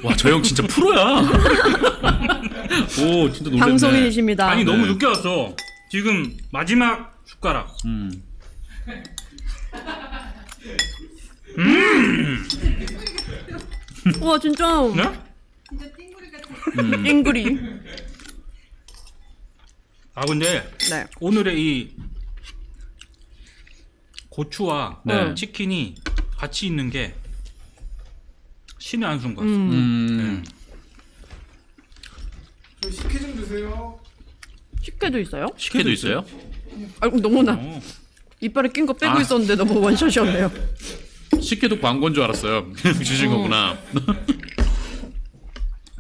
B: 와, 저 형 진짜 프로야. 오, 진짜 놀랐네.
A: 방송인이십니다.
C: 아니 너무
B: 네.
C: 늦게 왔어. 지금 마지막 숟가락.
A: 와 진짜
C: 네?
A: 땡구리.
C: 아 근데
A: 네.
C: 오늘의 이 고추와
B: 네.
C: 치킨이 같이 있는 게 신의 한 수인 것 같습니다.
D: 저 식혜 좀 주세요.
A: 식혜도 있어요?
B: 식혜도 있어요?
A: 아이고 너무나
C: 어.
A: 이빨에 낀 거 빼고
B: 아.
A: 있었는데 너무 원샷이었네요.
B: 식혜도 광고인 줄 알았어요. 주신 거구나.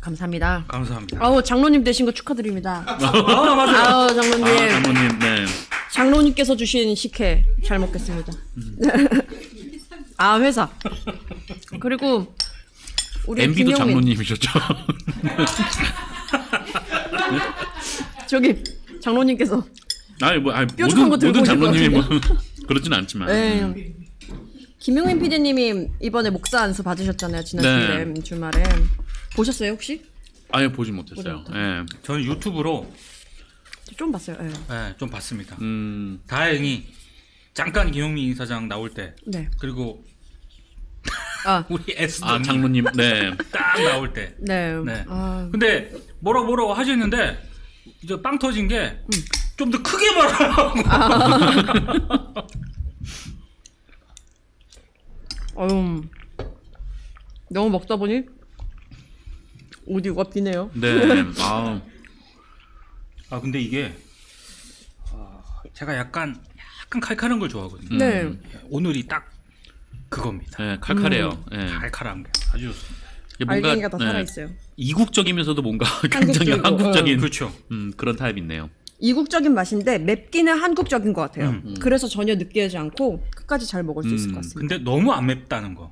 A: 감사합니다.
C: 감사합니다.
A: 아우 장로님 되신 거 축하드립니다.
C: 아 맞아요.
A: 아우 장로님.
B: 아, 장모님, 네.
A: 장로님께서 주신 식혜 잘 먹겠습니다. 아 회사. 그리고 우리
B: MB도
A: 김용민
B: 장모님이셨죠?
A: 저기 장로님께서
B: 아니
A: 뾰족한 거 들고
B: 모든
A: 오실
B: 장모님이
A: 것
B: 뭐 그렇진 않지만.
A: 네. 김용민 PD님이 이번에 목사 안수 받으셨잖아요 지난 주말에 보셨어요 혹시?
B: 아예 보지 못했어요.
A: 보지
B: 예.
C: 저는 유튜브로
A: 좀 봤어요.
C: 좀 봤습니다.
B: 음.
C: 다행히 잠깐 김용민 이사장 나올 때
A: 네.
C: 그리고
A: 아
C: 우리 에스더
B: 아 장모님, 네.
C: 딱 나올 때.
A: 네.
C: 네.
A: 아,
C: 근데 뭐라고 하셨는데 이제 빵 터진 게 좀 더 크게 말하라고.
A: 너무 먹다 보니 오디오가 비네요.
B: 네. 아,
C: 근데 이게 제가 약간 칼칼한 걸 좋아하거든요.
A: 네.
C: 오늘이 딱 그겁니다.
B: 네, 칼칼해요. 예.
C: 칼칼한 게 아주 좋습니다.
B: 이게 뭔가
A: 알갱이가 다
B: 네,
A: 살아있어요.
B: 이국적이면서도 뭔가 굉장히
A: 한국적이고,
B: 한국적인
C: 그렇죠.
B: 그런 타입 있네요.
A: 이국적인 맛인데 맵기는 한국적인 것 같아요. 그래서 전혀 느끼하지 않고 끝까지 잘 먹을 수 있을 것 같습니다.
C: 근데 너무 안 맵다는 거.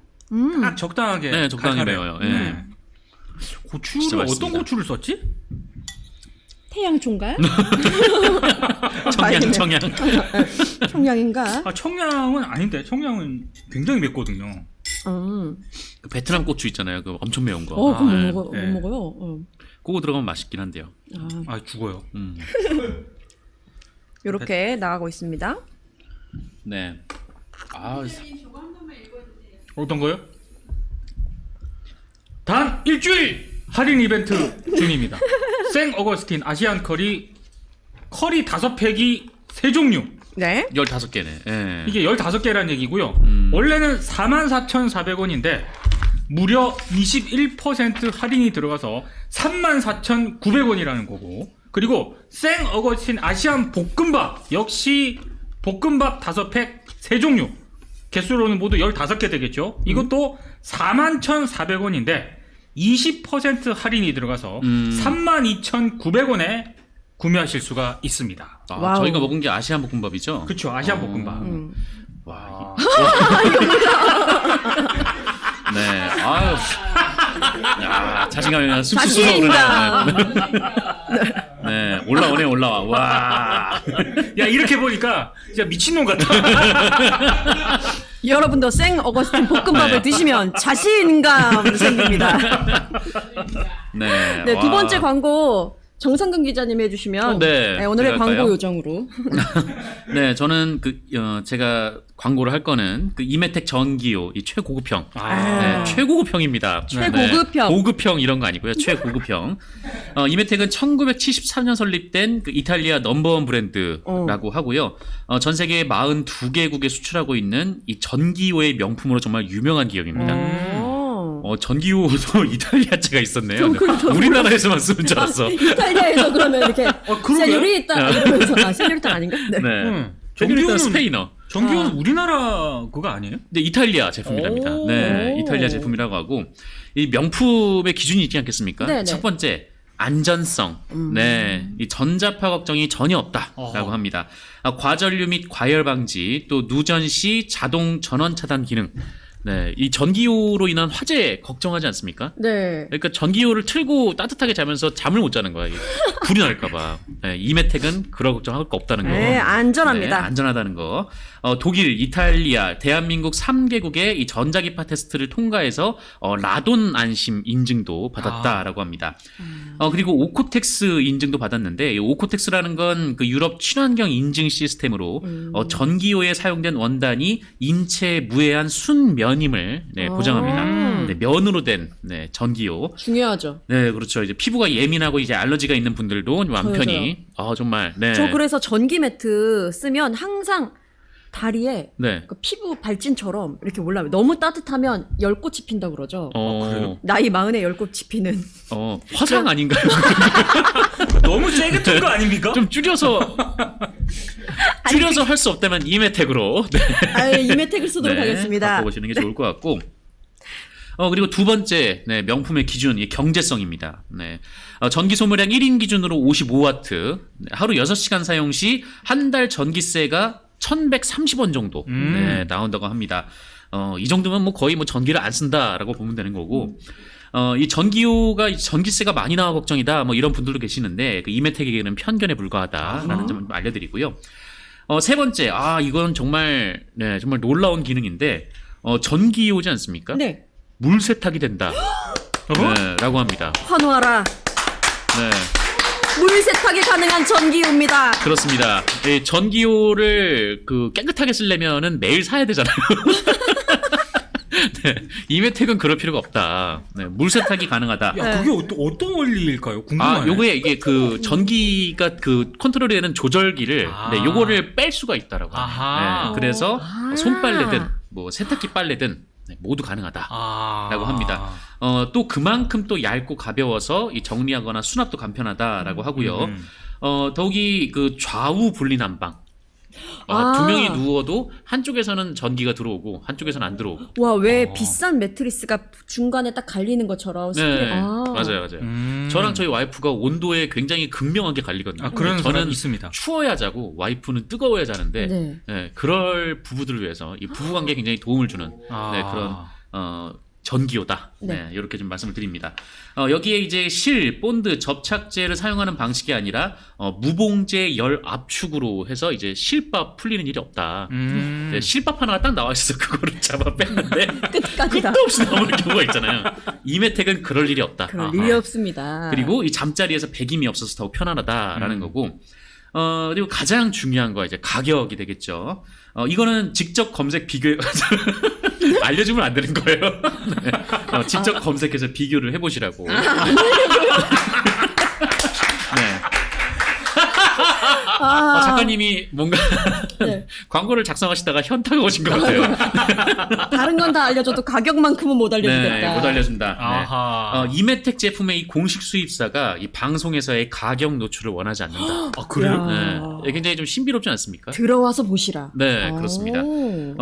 C: 딱 적당하게.
B: 네, 적당히
C: 칼칼해요.
B: 매워요. 예. 진짜
C: 고추를
B: 맛있습니다.
C: 어떤 고추를 썼지?
A: 태양초인가요?
B: 청양.
A: 청양인가?
C: 청양은 아닌데 청양은 굉장히 맵거든요.
B: 그 베트남 고추 있잖아요. 그 엄청 매운 거.
A: 그거 못,
B: 네.
A: 못
C: 네.
A: 먹어요.
B: 그거 들어가면 맛있긴 한데요.
C: 죽어요.
A: 이렇게 나가고 있습니다.
B: 네. 아,
C: 어떤 거요? 단 일주일 할인 이벤트 중입니다. 생 어거스틴 아시안 커리 5팩이 3종류.
A: 네.
B: 15개네. 예.
C: 이게 15개라는 얘기고요. 원래는 44,400원인데 무려 21% 할인이 들어가서 34,900원이라는 거고, 그리고 생 어거스틴 아시안 볶음밥 역시 볶음밥 5팩 3종류 개수로는 모두 15개 되겠죠. 이것도 41,400원인데 20% 할인이 들어가서 32,900원에 구매하실 수가 있습니다.
B: 아,
A: 와우.
B: 저희가 먹은 게 아시안 볶음밥이죠?
C: 그렇죠. 아시안 볶음밥.
B: 와. 네. 아유. 야, 자신감이 그냥 쑥쑥
A: 자신감.
B: 오르네. 네. 올라와. 와.
C: 야, 이렇게 보니까 진짜 미친놈 같아.
A: 여러분도 생 어거스틴 볶음밥을
B: 네.
A: 드시면 자신감 생깁니다.
B: 네.
A: 네, 두
B: 와.
A: 번째 광고 정상근 기자님이 해주시면
B: 네,
A: 오늘의
B: 제가
A: 광고
B: 할까요?
A: 요정으로.
B: 네, 저는 제가 광고를 할 거는 그 이메텍 전기요, 이 최고급형. 네, 최고급형입니다.
A: 최고급형.
B: 네, 고급형 이런 거 아니고요. 최고급형. 이메텍은 1973년 설립된 그 이탈리아 넘버원 브랜드라고 하고요. 전 세계 42개국에 수출하고 있는 이 전기요의 명품으로 정말 유명한 기업입니다. 전기요도 이탈리아제가 있었네요. 우리나라에서만 쓰는 줄 알았어.
A: 이탈리아에서 그러면 이렇게
C: 그러게.
A: 세뇨리타 이러면서 세뇨리타 아닌가? 네.
B: 네.
C: 전기요는
B: 스페인어.
C: 전기요는 우리나라 그거 아니에요?
B: 네, 이탈리아 제품이랍니다.
A: 오.
B: 네, 이탈리아 제품이라고 하고 이 명품의 기준이 있지 않겠습니까?
A: 네네.
B: 첫 번째 안전성. 네, 이 전자파 걱정이 전혀 없다라고 합니다. 과전류 및 과열 방지, 또 누전 시 자동 전원 차단 기능. 네, 이 전기요로 인한 화재 걱정하지 않습니까?
A: 네.
B: 그러니까 전기요를 틀고 따뜻하게 자면서 잠을 못 자는 거야. 이게 불이 날까봐. 네, 이메텍은 그런 걱정할 거 없다는 거.
A: 네, 안전합니다.
B: 네, 안전하다는 거. 독일, 이탈리아, 대한민국 3개국의 이 전자기파 테스트를 통과해서 라돈 안심 인증도 받았다라고 합니다. 그리고 오코텍스 인증도 받았는데, 이 오코텍스라는 건 그 유럽 친환경 인증 시스템으로 전기요에 사용된 원단이 인체에 무해한 순면 면임을 보장합니다. 네, 면으로 된 전기요.
A: 중요하죠.
B: 네, 그렇죠. 이제 피부가 예민하고 이제 알러지가 있는 분들도 마음 편히 정말
A: 저 그래서 전기 매트 쓰면 항상 다리에
B: 네.
A: 그 피부 발진처럼 이렇게 올라와요. 너무 따뜻하면 열꽃이 핀다고 그러죠.
C: 그래요?
A: 나이 40에 열꽃이 피는.
B: 화상 아닌가요?
C: 너무 세게 튼 거 아닙니까?
B: 좀 줄여서 할 수 없다면 이메텍으로
A: 이메텍을 쓰도록 하겠습니다.
B: 바꿔보시는 게 좋을 것 같고. 그리고 두 번째 명품의 기준, 이 경제성입니다. 전기 소모량 1인 기준으로 55와트, 하루 6시간 사용 시 한 달 전기세가 1,130원 정도 나온다고 합니다. 이 정도면 뭐 거의 뭐 전기를 안 쓴다라고 보면 되는 거고. 이 전기요가 전기세가 많이 나와 걱정이다 뭐 이런 분들도 계시는데 그 이메텍에게는 편견에 불과하다라는 점을 좀 알려드리고요. 세 번째, 이건 정말 정말 놀라운 기능인데 전기요지 않습니까?
A: 네.
B: 물 세탁이 된다. 라고 합니다.
A: 환호하라.
B: 네.
A: 물 세탁이 가능한 전기요입니다.
B: 그렇습니다. 이 전기요를 깨끗하게 쓰려면은 매일 사야 되잖아요. 이메텍은 그럴 필요가 없다. 물 세탁이 가능하다.
C: 야, 그게 어떤 원리일까요? 궁금하네.
B: 요거에 이게 전기가 컨트롤이 되는 조절기를 요거를 뺄 수가 있다라고 합니다. 그래서 손빨래든 뭐 세탁기 빨래든 모두 가능하다라고 합니다. 또 그만큼 또 얇고 가벼워서 이 정리하거나 수납도 간편하다라고 하고요. 더욱이 좌우 분리 난방. 두 명이 누워도 한쪽에서는 전기가 들어오고 한쪽에서는 안 들어오고.
A: 와, 왜 비싼 매트리스가 중간에 딱 갈리는 것처럼.
B: 맞아요. 저랑 저희 와이프가 온도에 굉장히 극명하게 갈리거든요.
C: 그런 사람
B: 저는
C: 있습니다.
B: 추워야 자고 와이프는 뜨거워야 자는데 그럴 부부들을 위해서 이 부부관계에 굉장히 도움을 주는 그런 전기요다. 이렇게 좀 말씀을 드립니다. 여기에 이제 실, 본드, 접착제를 사용하는 방식이 아니라 무봉제 열 압축으로 해서 이제 실밥 풀리는 일이 없다. 실밥 하나가 딱 나와 있어서 그거를 잡아 뺐는데 끝도 없이 나오는 경우가 있잖아요. 이메텍은 그럴 일이 없다.
A: 그럴 일이 없습니다.
B: 그리고 이 잠자리에서 배김이 없어서 더욱 편안하다라는 거고. 그리고 가장 중요한 거 이제 가격이 되겠죠. 이거는 직접 검색 비교 알려주면 안 되는 거예요. 직접 검색해서 비교를 해보시라고. 작가님이 뭔가 광고를 작성하시다가 현타가 오신 것 같아요.
A: 다른 건 다 알려줘도 가격만큼은 못 알려주겠다.
B: 못 알려준다. 이메텍 제품의 이 공식 수입사가 이 방송에서의 가격 노출을 원하지 않는다.
C: 그래요?
B: 굉장히 좀 신비롭지 않습니까?
A: 들어와서 보시라.
B: 네, 그렇습니다.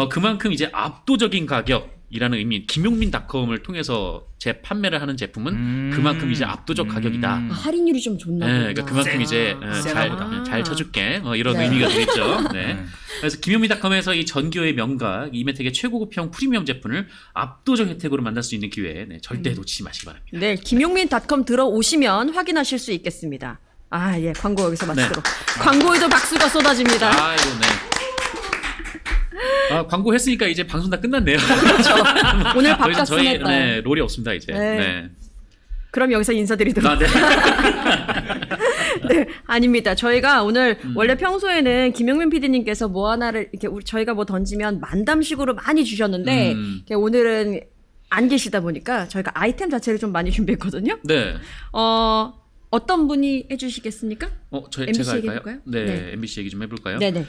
B: 그만큼 이제 압도적인 가격이라는 의미, 김용민닷컴을 통해서 재판매를 하는 제품은 그만큼 이제 압도적 가격이다.
A: 할인율이 좀 좋나 보다.
B: 그러니까 그만큼 이제 잘 쳐줄게 이런 의미가 되겠죠. 그래서 김용민닷컴에서 이 전기요의 명가, 이메텍의 최고급형 프리미엄 제품을 압도적 혜택으로 만날 수 있는 기회 절대 놓치지 마시기 바랍니다.
A: 네, 김용민닷컴 들어오시면 확인하실 수 있겠습니다. 광고 여기서 마치도록. 광고에도 박수가 쏟아집니다.
B: 광고 했으니까 이제 방송 다 끝났네요.
A: 그렇죠. 오늘 밥
B: 저희
A: 값은
B: 롤이 없습니다 이제.
A: 그럼 여기서 인사드리도록. 아닙니다. 저희가 오늘 원래 평소에는 김용민 PD님께서 뭐 하나를 이렇게 저희가 뭐 던지면 만담식으로 많이 주셨는데 오늘은 안 계시다 보니까 저희가 아이템 자체를 좀 많이 준비했거든요. 어떤 분이 해주시겠습니까?
B: 제가 할까요?
A: 해볼까요?
B: 네, MBC 얘기 좀 해볼까요?
A: 네네.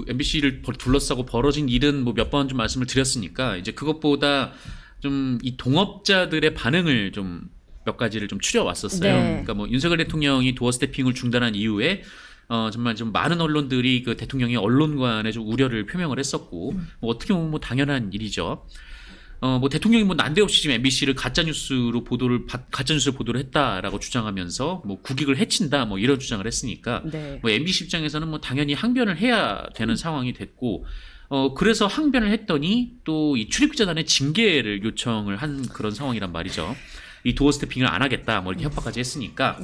B: MBC를 둘러싸고 벌어진 일은 뭐 몇 번 좀 말씀을 드렸으니까 이제 그것보다 좀 이 동업자들의 반응을 좀 몇 가지를 좀 추려왔었어요. 그러니까 뭐 윤석열 대통령이 도어 스태핑을 중단한 이후에 정말 좀 많은 언론들이 그 대통령의 언론관에 좀 우려를 표명을 했었고 뭐 어떻게 보면 뭐 당연한 일이죠. 뭐 대통령이 뭐 난데없이 지금 MBC를 가짜뉴스로 보도를 했다라고 주장하면서 뭐 국익을 해친다 뭐 이런 주장을 했으니까 뭐 MBC 입장에서는 뭐 당연히 항변을 해야 되는 상황이 됐고 그래서 항변을 했더니 또 이 출입기자단의 징계를 요청을 한 그런 상황이란 말이죠. 이 도어 스태핑을 안 하겠다 뭐 이렇게 협박까지 했으니까.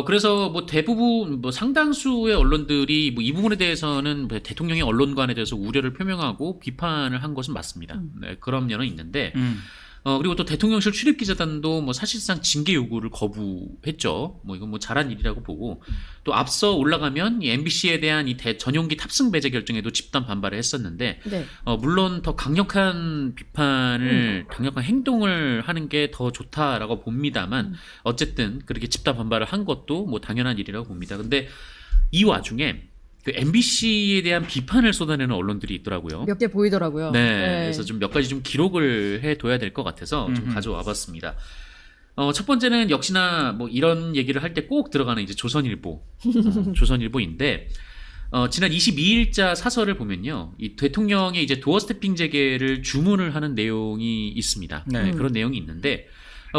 B: 그래서 뭐 대부분 뭐 상당수의 언론들이 뭐 이 부분에 대해서는 대통령의 언론관에 대해서 우려를 표명하고 비판을 한 것은 맞습니다. 그런 면은 있는데 그리고 또 대통령실 출입기자단도 뭐 사실상 징계 요구를 거부했죠. 뭐 이건 뭐 잘한 일이라고 보고 또 앞서 올라가면 이 MBC에 대한 이 전용기 탑승 배제 결정에도 집단 반발을 했었는데
A: 네.
B: 물론 더 강력한 비판을 강력한 행동을 하는 게 더 좋다라고 봅니다만 어쨌든 그렇게 집단 반발을 한 것도 뭐 당연한 일이라고 봅니다. 근데 이 와중에 그 MBC에 대한 비판을 쏟아내는 언론들이 있더라고요.
A: 몇 개 보이더라고요.
B: 네, 그래서 좀 몇 가지 좀 기록을 해둬야 될 것 같아서 좀 가져와봤습니다. 첫 번째는 역시나 뭐 이런 얘기를 할 때 꼭 들어가는 이제 조선일보, 조선일보인데 지난 22일자 사설을 보면요, 이 대통령의 이제 도어 스태핑 재개를 주문을 하는 내용이 있습니다.
C: 네.
B: 그런 내용이 있는데.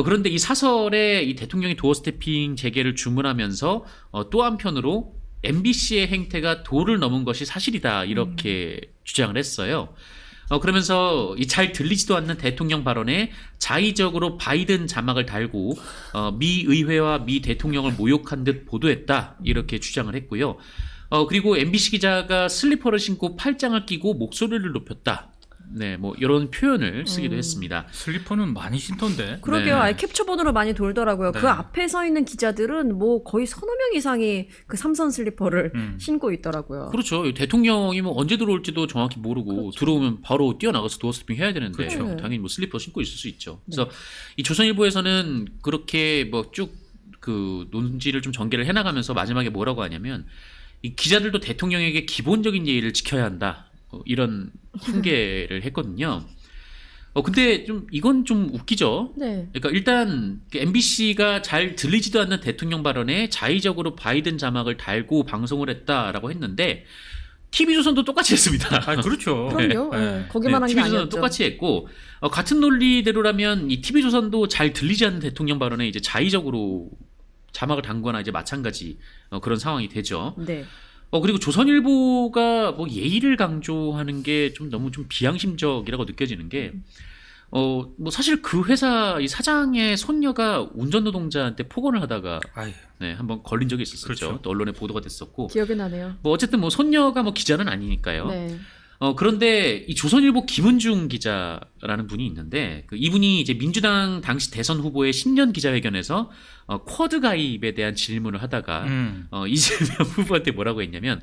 B: 그런데 이 사설에 이 대통령이 도어 스태핑 재개를 주문하면서 또 한편으로 MBC의 행태가 도를 넘은 것이 사실이다 이렇게 주장을 했어요. 그러면서 이 잘 들리지도 않는 대통령 발언에 자의적으로 바이든 자막을 달고 미 의회와 미 대통령을 모욕한 듯 보도했다 이렇게 주장을 했고요. 그리고 MBC 기자가 슬리퍼를 신고 팔짱을 끼고 목소리를 높였다. 네, 뭐 이런 표현을 쓰기도 했습니다.
C: 슬리퍼는 많이 신던데.
A: 그러게요.
B: 네.
A: 아예 캡처본으로 많이 돌더라고요.
B: 네.
A: 그 앞에 서 있는 기자들은 뭐 거의 서너 명 이상이 그 삼선 슬리퍼를 신고 있더라고요.
B: 그렇죠. 대통령이 뭐 언제 들어올지도 정확히 모르고 들어오면 바로 뛰어나가서 도어 스태핑 해야 되는데
C: 그렇죠.
B: 당연히 뭐 슬리퍼 신고 있을 수 있죠. 그래서 이 조선일보에서는 그렇게 뭐 쭉 그 논지를 좀 전개를 해나가면서 마지막에 뭐라고 하냐면 이 기자들도 대통령에게 기본적인 예의를 지켜야 한다. 이런 훈계를 했거든요. 근데 좀 이건 좀 웃기죠.
A: 네.
B: 그러니까 일단 MBC가 잘 들리지도 않는 대통령 발언에 자의적으로 바이든 자막을 달고 방송을 했다라고 했는데 TV조선도 똑같이 했습니다.
C: 아, 그렇죠.
A: 그럼요.
C: 네.
A: 네. 거기만 한 게
B: TV조선은
A: 아니었죠.
B: 똑같이 했고 같은 논리대로라면 이 TV조선도 잘 들리지 않는 대통령 발언에 이제 자의적으로 자막을 단 거나 이제 마찬가지 그런 상황이 되죠.
A: 네.
B: 그리고 조선일보가 뭐 예의를 강조하는 게 좀 너무 좀 비양심적이라고 느껴지는 게, 뭐 사실 그 회사 이 사장의 손녀가 운전노동자한테 폭언을 하다가
C: 아유,
B: 네, 한번 걸린 적이 있었었죠.
C: 그렇죠.
B: 또 언론에 보도가 됐었고,
A: 기억이 나네요.
B: 뭐 어쨌든 뭐 손녀가 뭐 기자는 아니니까요.
A: 네.
B: 그런데 이 조선일보 김은중 기자라는 분이 있는데 이분이 이제 민주당 당시 대선 후보의 신년 기자회견에서 쿼드 가입에 대한 질문을 하다가 이재명 후보한테 뭐라고 했냐면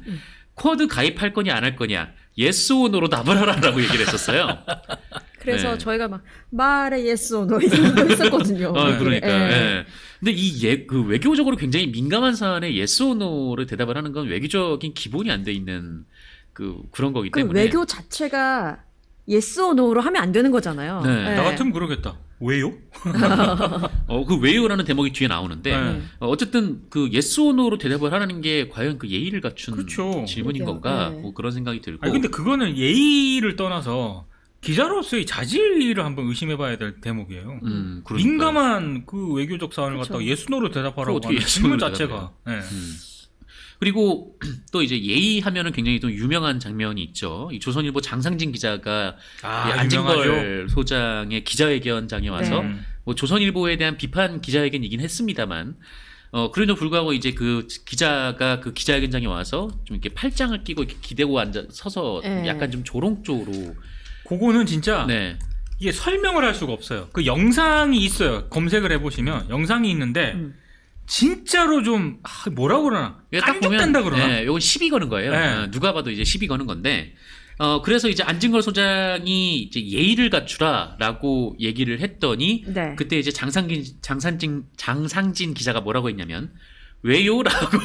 B: 쿼드 가입할 거냐 안 할 거냐 yes or no로 답을 하라라고 얘기를 했었어요.
A: 그래서
B: 네.
A: 저희가 막 말에 yes or no 이런 거 했었거든요.
B: 그러니까.
A: 예.
B: 예. 근데 그 외교적으로 굉장히 민감한 사안에 yes or no를 대답을 하는 건 외교적인 기본이 안 돼 있는 그런 거기
A: 그
B: 때문에.
A: 외교 자체가 yes or no로 하면 안 되는 거잖아요.
B: 네.
C: 나 같으면 그러겠다. 왜요?
B: 그 왜요라는 대목이 뒤에 나오는데
C: 네.
B: 어쨌든 그 yes or no로 대답을 하는 게 과연 그 예의를 갖춘
C: 그렇죠.
B: 질문인
A: 그러게요.
B: 건가
A: 네.
B: 뭐 그런 생각이 들고.
C: 아니 근데 그거는 예의를 떠나서 기자로서의 자질을 한번 의심해봐야 될 대목이에요.
B: 그러니까요.
C: 민감한 그 외교적 사안을
A: 그렇죠.
C: 갖다가 예스노로 대답하라고
B: 어떻게
C: 하는
B: yes,
C: 질문
B: no로
C: 자체가. 네.
B: 그리고 또 이제 예의 하면은 굉장히 또 유명한 장면이 있죠. 이 조선일보 장상진 기자가 이 안진걸 소장의 기자회견장에 와서
A: 네.
B: 뭐 조선일보에 대한 비판 기자회견이긴 했습니다만 그래도 불구하고 이제 그 기자가 그 기자회견장에 와서 좀 이렇게 팔짱을 끼고 이렇게 기대고 서서
A: 네.
B: 약간 좀 조롱조로.
C: 그거는 진짜
B: 네.
C: 이게 설명을 할 수가 없어요. 그 영상이 있어요. 검색을 해보시면 영상이 있는데 진짜로 좀 뭐라고 그러나 깐죽된다 그러나.
B: 네, 이건 시비 거는 거예요.
C: 네.
B: 누가 봐도 이제 시비 거는 건데 그래서 이제 안진걸 소장이 이제 예의를 갖추라라고 얘기를 했더니
A: 네.
B: 그때 이제 장상진 기자가 뭐라고 했냐면 왜요라고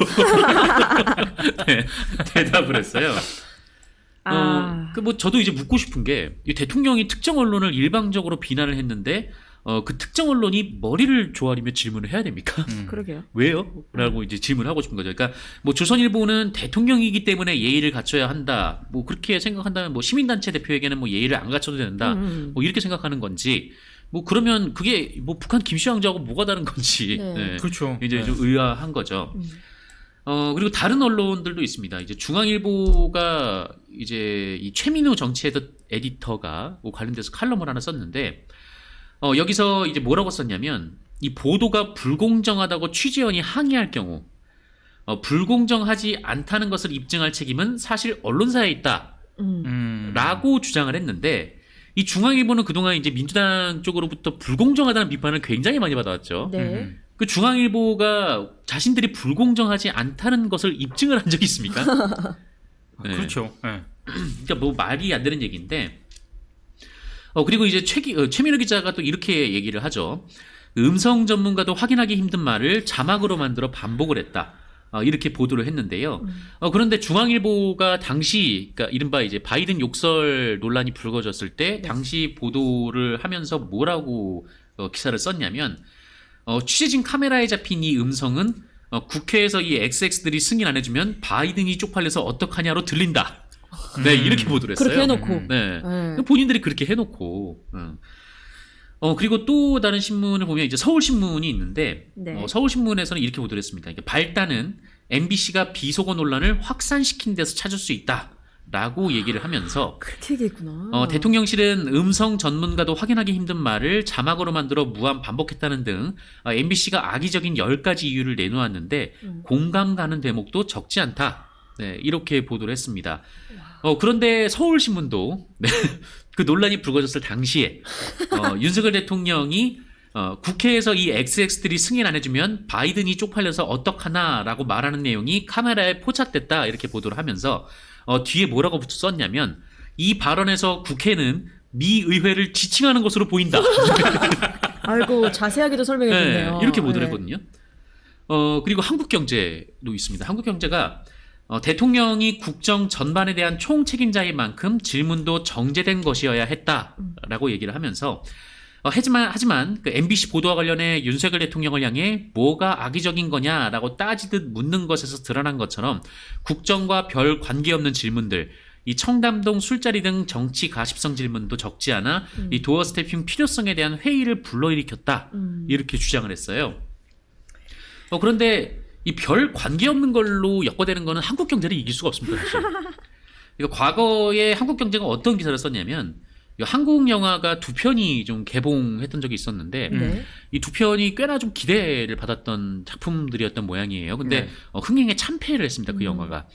B: 네, 대답을 했어요. 뭐 저도 이제 묻고 싶은 게 이 대통령이 특정 언론을 일방적으로 비난을 했는데 그 특정 언론이 머리를 조아리며 질문을 해야 됩니까?
A: 그러게요.
B: 왜요? 라고 이제 질문하고 싶은 거죠. 그러니까 뭐 조선일보는 대통령이기 때문에 예의를 갖춰야 한다. 뭐 그렇게 생각한다면 뭐 시민단체 대표에게는 뭐 예의를 안 갖춰도 된다. 뭐 이렇게 생각하는 건지. 뭐 그러면 그게 뭐 북한 김씨왕자하고 뭐가 다른 건지.
A: 네.
B: 네.
C: 그렇죠.
B: 이제
C: 네.
B: 좀 의아한 거죠. 그리고 다른 언론들도 있습니다. 이제 중앙일보가 이제 이 최민우 정치 에디터가 뭐 관련돼서 칼럼을 하나 썼는데 여기서 이제 뭐라고 썼냐면 이 보도가 불공정하다고 취재원이 항의할 경우 불공정하지 않다는 것을 입증할 책임은 사실 언론사에 있다. 라고 주장을 했는데 이 중앙일보는 그동안 이제 민주당 쪽으로부터 불공정하다는 비판을 굉장히 많이 받아왔죠.
A: 네.
B: 그 중앙일보가 자신들이 불공정하지 않다는 것을 입증을 한 적이 있습니까? 네.
C: 그렇죠. 네.
B: 그러니까 뭐 말이 안 되는 얘기인데. 그리고 이제 최민호 기자가 또 이렇게 얘기를 하죠. 음성 전문가도 확인하기 힘든 말을 자막으로 만들어 반복을 했다. 이렇게 보도를 했는데요. 그런데 중앙일보가 당시, 그러니까 이른바 이제 바이든 욕설 논란이 불거졌을 때 당시 보도를 하면서 뭐라고 기사를 썼냐면, 취재진 카메라에 잡힌 이 음성은 국회에서 이 XX들이 승인 안 해주면 바이든이 쪽팔려서 어떡하냐로 들린다. 네, 이렇게 보도를 했어요.
A: 그렇게 해놓고.
B: 네.
A: 네.
B: 본인들이 그렇게 해놓고. 그리고 또 다른 신문을 보면 이제 서울신문이 있는데,
A: 네.
B: 서울신문에서는 이렇게 보도를 했습니다. 발단은 MBC가 비속어 논란을 확산시킨 데서 찾을 수 있다. 라고 얘기를 하면서,
A: 그렇게 얘기했구나.
B: 대통령실은 음성 전문가도 확인하기 힘든 말을 자막으로 만들어 무한 반복했다는 등 MBC가 악의적인 10가지 이유를 내놓았는데 공감 가는 대목도 적지 않다. 네, 이렇게 보도를 했습니다. 그런데 서울신문도 네, 그 논란이 불거졌을 당시에 윤석열 대통령이 국회에서 이 XX들이 승인 안 해주면 바이든이 쪽팔려서 어떡하나라고 말하는 내용이 카메라에 포착됐다 이렇게 보도를 하면서 뒤에 뭐라고 썼냐면 이 발언에서 국회는 미 의회를 지칭하는 것으로 보인다.
A: 아이고 자세하게도 설명해줬네요.
B: 네, 이렇게 보도를 했거든요. 그리고 한국경제도 있습니다. 한국경제가 대통령이 국정 전반에 대한 총책임자인 만큼 질문도 정제된 것이어야 했다라고 얘기를 하면서 하지만 그 MBC 보도와 관련해 윤석열 대통령을 향해 뭐가 악의적인 거냐라고 따지듯 묻는 것에서 드러난 것처럼 국정과 별 관계없는 질문들, 이 청담동 술자리 등 정치 가십성 질문도 적지 않아 이 도어 스태핑 필요성에 대한 회의를 불러일으켰다 이렇게 주장을 했어요. 그런데 이 별 관계없는 걸로 엮어대는 거는 한국경제를 이길 수가 없습니다. 사실. 그러니까 과거에 한국경제가 어떤 기사를 썼냐면 한국 영화가 2편이 좀 개봉했던 적이 있었는데
A: 네.
B: 이 2편이 꽤나 좀 기대를 받았던 작품들이었던 모양이에요. 근데
C: 네.
B: 흥행에 참패를 했습니다. 그 영화가.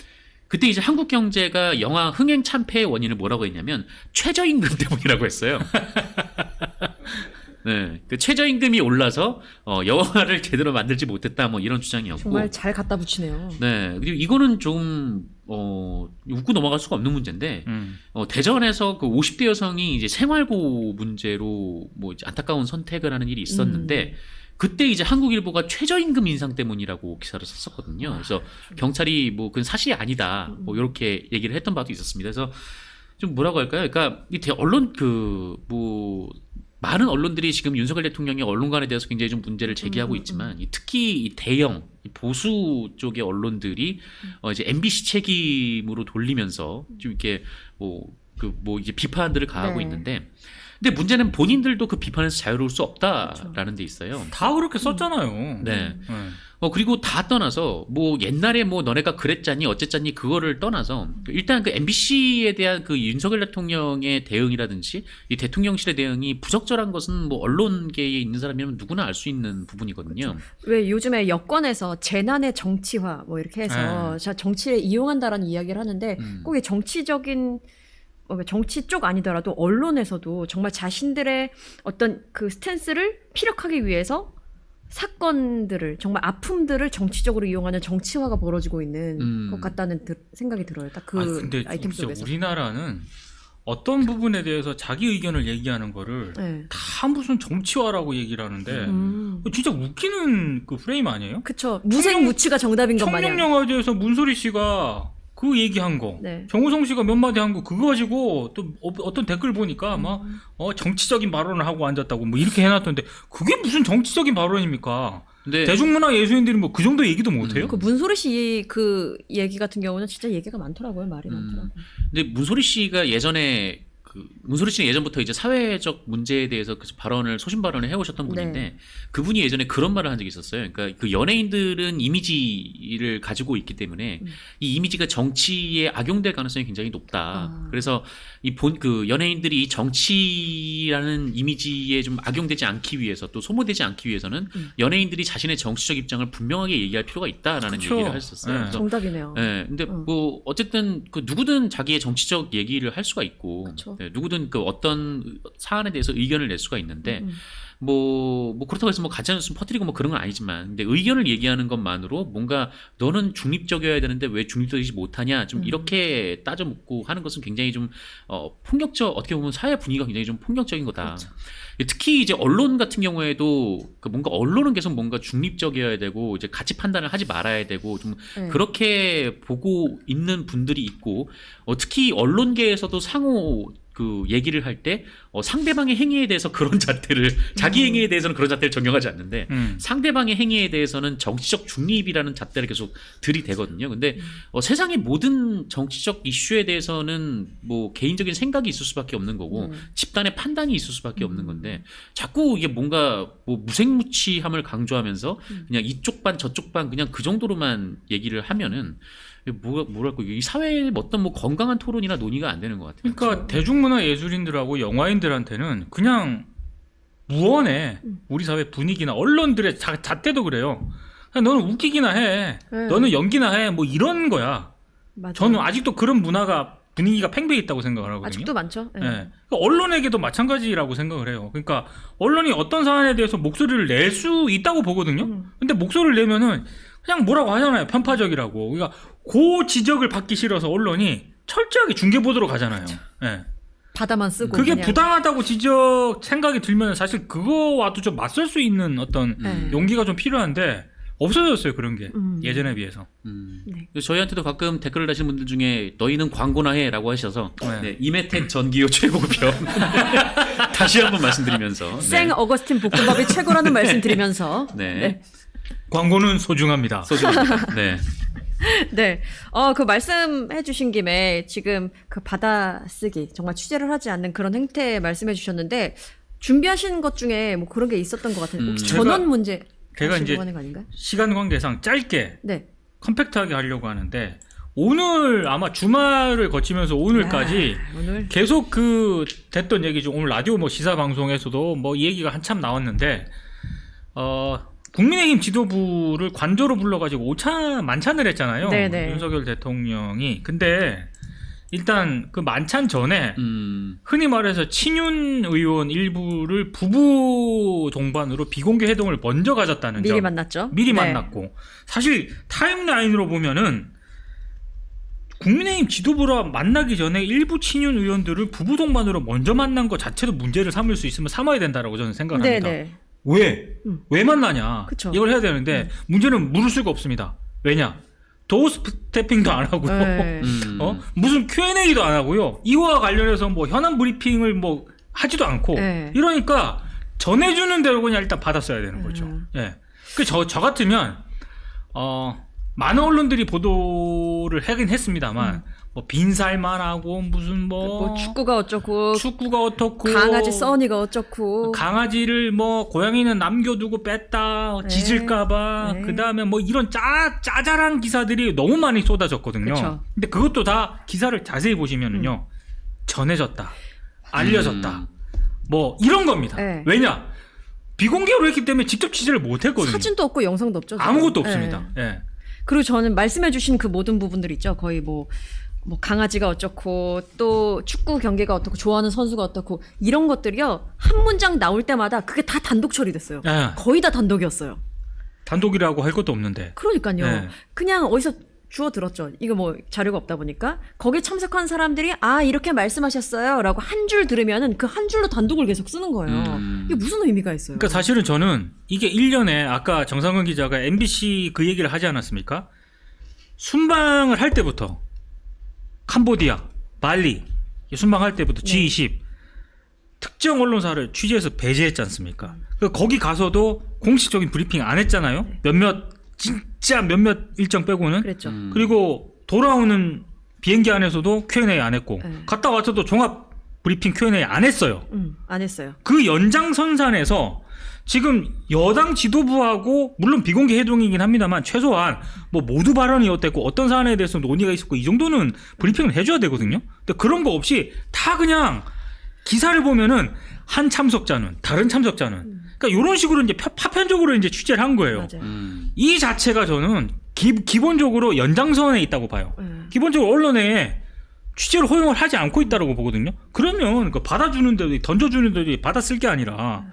B: 그때 이제 한국경제가 영화 흥행 참패의 원인을 뭐라고 했냐면 최저임금 때문이라고 했어요. 네, 그 최저임금이 올라서 영화를 제대로 만들지 못했다 뭐 이런 주장이었고.
A: 정말 잘 갖다 붙이네요.
B: 네, 그리고 이거는 좀 웃고 넘어갈 수가 없는 문제인데 대전에서 그 50대 여성이 이제 생활고 문제로 뭐 이제 안타까운 선택을 하는 일이 있었는데 그때 이제 한국일보가 최저임금 인상 때문이라고 기사를 썼었거든요. 그래서 경찰이 뭐 그건 사실이 아니다 뭐 이렇게 얘기를 했던 바도 있었습니다. 그래서 좀 뭐라고 할까요? 그러니까 이 언론 많은 언론들이 지금 윤석열 대통령의 언론관에 대해서 굉장히 좀 문제를 제기하고 있지만 특히 이 대형 이 보수 쪽의 언론들이 이제 MBC 책임으로 돌리면서 좀 이렇게 이제 비판들을 가하고
A: 네.
B: 있는데, 근데 문제는 본인들도 그 비판에서 자유로울 수 없다라는 데 있어요.
C: 다 그렇게 썼잖아요.
B: 네. 그리고 다 떠나서 뭐 옛날에 뭐 너네가 그랬잖니 어쨌잖니 그거를 떠나서 일단 그 MBC에 대한 그 윤석열 대통령의 대응이라든지 이 대통령실의 대응이 부적절한 것은 뭐 언론계에 있는 사람이면 누구나 알 수 있는 부분이거든요.
A: 그렇죠. 왜 요즘에 여권에서 재난의 정치화 뭐 이렇게 해서 정치를 이용한다라는 이야기를 하는데 꼭 이 정치적인 정치 쪽 아니더라도 언론에서도 정말 자신들의 어떤 그 스탠스를 피력하기 위해서 사건들을 정말 아픔들을 정치적으로 이용하는 정치화가 벌어지고 있는 것 같다는 생각이 들어요. 딱 그
C: 근데
A: 아이템
C: 진짜
A: 속에서.
C: 우리나라는 어떤 부분에 대해서 자기 의견을 얘기하는 거를
A: 네.
C: 다 무슨 정치화라고 얘기를 하는데 진짜 웃기는 그 프레임 아니에요?
A: 그쵸. 무색무취가 정답인 것 마냥.
C: 청룡영화제에서 문소리 씨가 그 얘기한 거,
A: 네.
C: 정우성 씨가 몇 마디 한 거 그거 가지고 또 어떤 댓글 보니까 막 정치적인 발언을 하고 앉았다고 뭐 이렇게 해놨던데 그게 무슨 정치적인 발언입니까?
B: 근데
C: 대중문화 예술인들이 뭐 그 정도 얘기도 못해요?
A: 그 문소리 씨 그 얘기 같은 경우는 진짜 얘기가 많더라고요. 말이 많더라고요.
B: 근데 문소리 씨가 예전에 문소리 씨는 예전부터 이제 사회적 문제에 대해서 발언을 소신 발언을 해오셨던 분인데
A: 네.
B: 그분이 예전에 그런 말을 한 적이 있었어요. 그러니까 그 연예인들은 이미지를 가지고 있기 때문에 이 이미지가 정치에 악용될 가능성이 굉장히 높다. 그래서 그 연예인들이 이 정치라는 이미지에 좀 악용되지 않기 위해서 또 소모되지 않기 위해서는 연예인들이 자신의 정치적 입장을 분명하게 얘기할 필요가 있다라는
C: 그쵸.
B: 얘기를 하셨어요.
C: 네.
B: 그래서
A: 정답이네요.
B: 네, 근데 뭐 어쨌든 그 누구든 자기의 정치적 얘기를 할 수가 있고,
A: 그쵸.
B: 네, 네, 누구든 그 어떤 사안에 대해서 의견을 낼 수가 있는데 뭐 그렇다고 해서 뭐 가짜뉴스 퍼뜨리고 뭐 그런 건 아니지만 근데 의견을 얘기하는 것만으로 뭔가 너는 중립적이어야 되는데 왜 중립적이지 못하냐 좀 이렇게 따져 묻고 하는 것은 굉장히 좀 폭력적 어떻게 보면 사회 분위기가 굉장히 좀 폭력적인 거다.
A: 그렇죠.
B: 특히 이제 언론 같은 경우에도 그 뭔가 언론은 계속 뭔가 중립적이어야 되고 이제 가치 판단을 하지 말아야 되고 좀
A: 네.
B: 그렇게 보고 있는 분들이 있고 특히 언론계에서도 상호 그 얘기를 할 때 상대방의 행위에 대해서 그런 잣대를 자기 행위에 대해서는 그런 잣대를 적용하지 않는데 상대방의 행위에 대해서는 정치적 중립이라는 잣대를 계속 들이대거든요. 근데 세상의 모든 정치적 이슈에 대해서는 뭐 개인적인 생각이 있을 수밖에 없는 거고 집단의 판단이 있을 수밖에 없는 건데 자꾸 이게 뭔가 뭐 무색무취함을 강조하면서 그냥 이쪽 반 저쪽 반 그냥 그 정도로만 얘기를 하면은 뭐랄까 이 사회의 어떤 뭐 건강한 토론이나 논의가 안 되는 것 같아요.
C: 그러니까 대중문화 예술인들하고 영화인들한테는 그냥 무언해 우리 사회 분위기나 언론들의 잣대도 그래요. 그냥 너는 웃기기나 해,
A: 네.
C: 너는 연기나 해, 뭐 이런 거야.
A: 맞아요.
C: 저는 아직도 그런 문화가 분위기가 팽배해 있다고 생각을 하거든요.
A: 아직도 많죠. 네.
C: 예. 그러니까 언론에게도 마찬가지라고 생각을 해요. 그러니까 언론이 어떤 사안에 대해서 목소리를 낼 수 있다고 보거든요. 근데 목소리를 내면은 그냥 뭐라고 하잖아요. 편파적이라고. 그러니까 그 지적을 받기 싫어서 언론이 철저하게 중계 보도로 가잖아요. 예.
A: 바다만 쓰고
C: 그게
A: 그냥.
C: 부당하다고 지적 생각이 들면 사실 그거와도 좀 맞설 수 있는 어떤 용기가 좀 필요한데 없어졌어요. 그런 게 예전에 비해서.
A: 네.
B: 저희한테도 가끔 댓글을 다시는 분들 중에 너희는 광고나 해라고 하셔서
C: 네.
B: 네, 이메텍 전기요 최고급형 다시 한번 말씀드리면서
A: 생 어거스틴 볶음밥이 최고라는 말씀드리면서
B: 네.
C: 광고는 소중합니다.
B: 소중합니다. 네.
A: 네. 그 말씀해 주신 김에 지금 그 받아쓰기, 정말 취재를 하지 않는 그런 행태 말씀해 주셨는데, 준비하신 것 중에 뭐 그런 게 있었던 것 같은데, 혹시 전원 문제
C: 제가 이제
A: 하는 거 아닌가요?
C: 시간 관계상 짧게
A: 네.
C: 컴팩트하게 하려고 하는데 오늘 아마 주말을 거치면서 오늘까지
A: 야, 오늘
C: 계속 그 됐던 얘기죠. 오늘 라디오 뭐 시사 방송에서도 뭐 이 얘기가 한참 나왔는데 국민의힘 지도부를 관저로 불러가지고 만찬을 했잖아요.
A: 네네.
C: 윤석열 대통령이. 근데 일단 그 만찬 전에 흔히 말해서 친윤 의원 일부를 부부 동반으로 비공개 회동을 먼저 가졌다는
A: 미리
C: 점.
A: 만났죠.
C: 미리
A: 네.
C: 만났고 사실 타임라인으로 보면은 국민의힘 지도부랑 만나기 전에 일부 친윤 의원들을 부부 동반으로 먼저 만난 것 자체도 문제를 삼을 수 있으면 삼아야 된다라고 저는 생각을 합니다.
A: 네네.
C: 왜 만나냐?
A: 그쵸.
C: 이걸 해야 되는데 문제는 물을 수가 없습니다. 왜냐? 도어 스태핑도 안 하고요.
A: 네.
C: 무슨 Q&A도 안 하고요. 이와 관련해서 뭐 현안 브리핑을 뭐 하지도 않고
A: 네.
C: 이러니까 전해주는 대로 그냥 일단 받았어야 되는 거죠. 예. 저 같으면 많은 언론들이 보도를 하긴 했습니다만 뭐 빈살만 하고 무슨
A: 뭐 축구가 어쩌고,
C: 축구가 어떻고
A: 강아지 써니가 어쩌고,
C: 강아지를 뭐 고양이는 남겨두고 뺐다
A: 네.
C: 짖을까봐
A: 네.
C: 그 다음에 뭐 이런 짜잘한 기사들이 너무 많이 쏟아졌거든요.
A: 그쵸.
C: 근데 그것도 다 기사를 자세히 보시면은요 전해졌다, 알려졌다, 뭐 이런 겁니다.
A: 네.
C: 왜냐? 비공개로 했기 때문에 직접 취재를 못했거든요.
A: 사진도 없고 영상도 없죠. 지금.
C: 아무것도
A: 네.
C: 없습니다. 예.
A: 그리고 저는 말씀해주신 그 모든 부분들 있죠. 거의 뭐 강아지가 어쩌고, 또 축구 경기가 어떻고, 좋아하는 선수가 어떻고, 이런 것들이요. 한 문장 나올 때마다 그게 다 단독 처리됐어요.
C: 예.
A: 거의 다 단독이었어요.
C: 단독이라고 할 것도 없는데.
A: 그러니까요.
C: 네.
A: 그냥 어디서 주워 들었죠. 이거 뭐 자료가 없다 보니까. 거기에 참석한 사람들이 이렇게 말씀하셨어요. 라고 한 줄 들으면은 그 한 줄로 단독을 계속 쓰는 거예요. 이게 무슨 의미가 있어요?
C: 그러니까 사실은 저는 이게 1년에 아까 정상근 기자가 MBC 그 얘기를 하지 않았습니까? 순방을 할 때부터 캄보디아, 발리 순방할 때부터 G20 특정 언론사를 취재해서 배제했지 않습니까? 거기 가서도 공식적인 브리핑 안 했잖아요. 진짜 몇몇 일정 빼고는.
A: 그랬죠.
C: 그리고 돌아오는 비행기 안에서도 Q&A 안 했고
A: 네.
C: 갔다 와서도 종합 브리핑 Q&A 안 했어요.
A: 안 했어요.
C: 그 연장선상에서 지금 여당 지도부하고 물론 비공개 회동이긴 합니다만 최소한 뭐 모두 발언이 어땠고 어떤 사안에 대해서 논의가 있었고 이 정도는 브리핑을 해줘야 되거든요. 근데 그런 거 없이 다 그냥 기사를 보면은 한 참석자는 다른 참석자는 그러니까 이런 식으로 이제 파편적으로 이제 취재를 한 거예요.
A: 맞아요.
C: 이 자체가 저는 기본적으로 연장선에 있다고 봐요. 기본적으로 언론에 취재를 허용을 하지 않고 있다라고 보거든요. 그러면 그 받아주는데도 던져주는데도 받아 쓸 게 아니라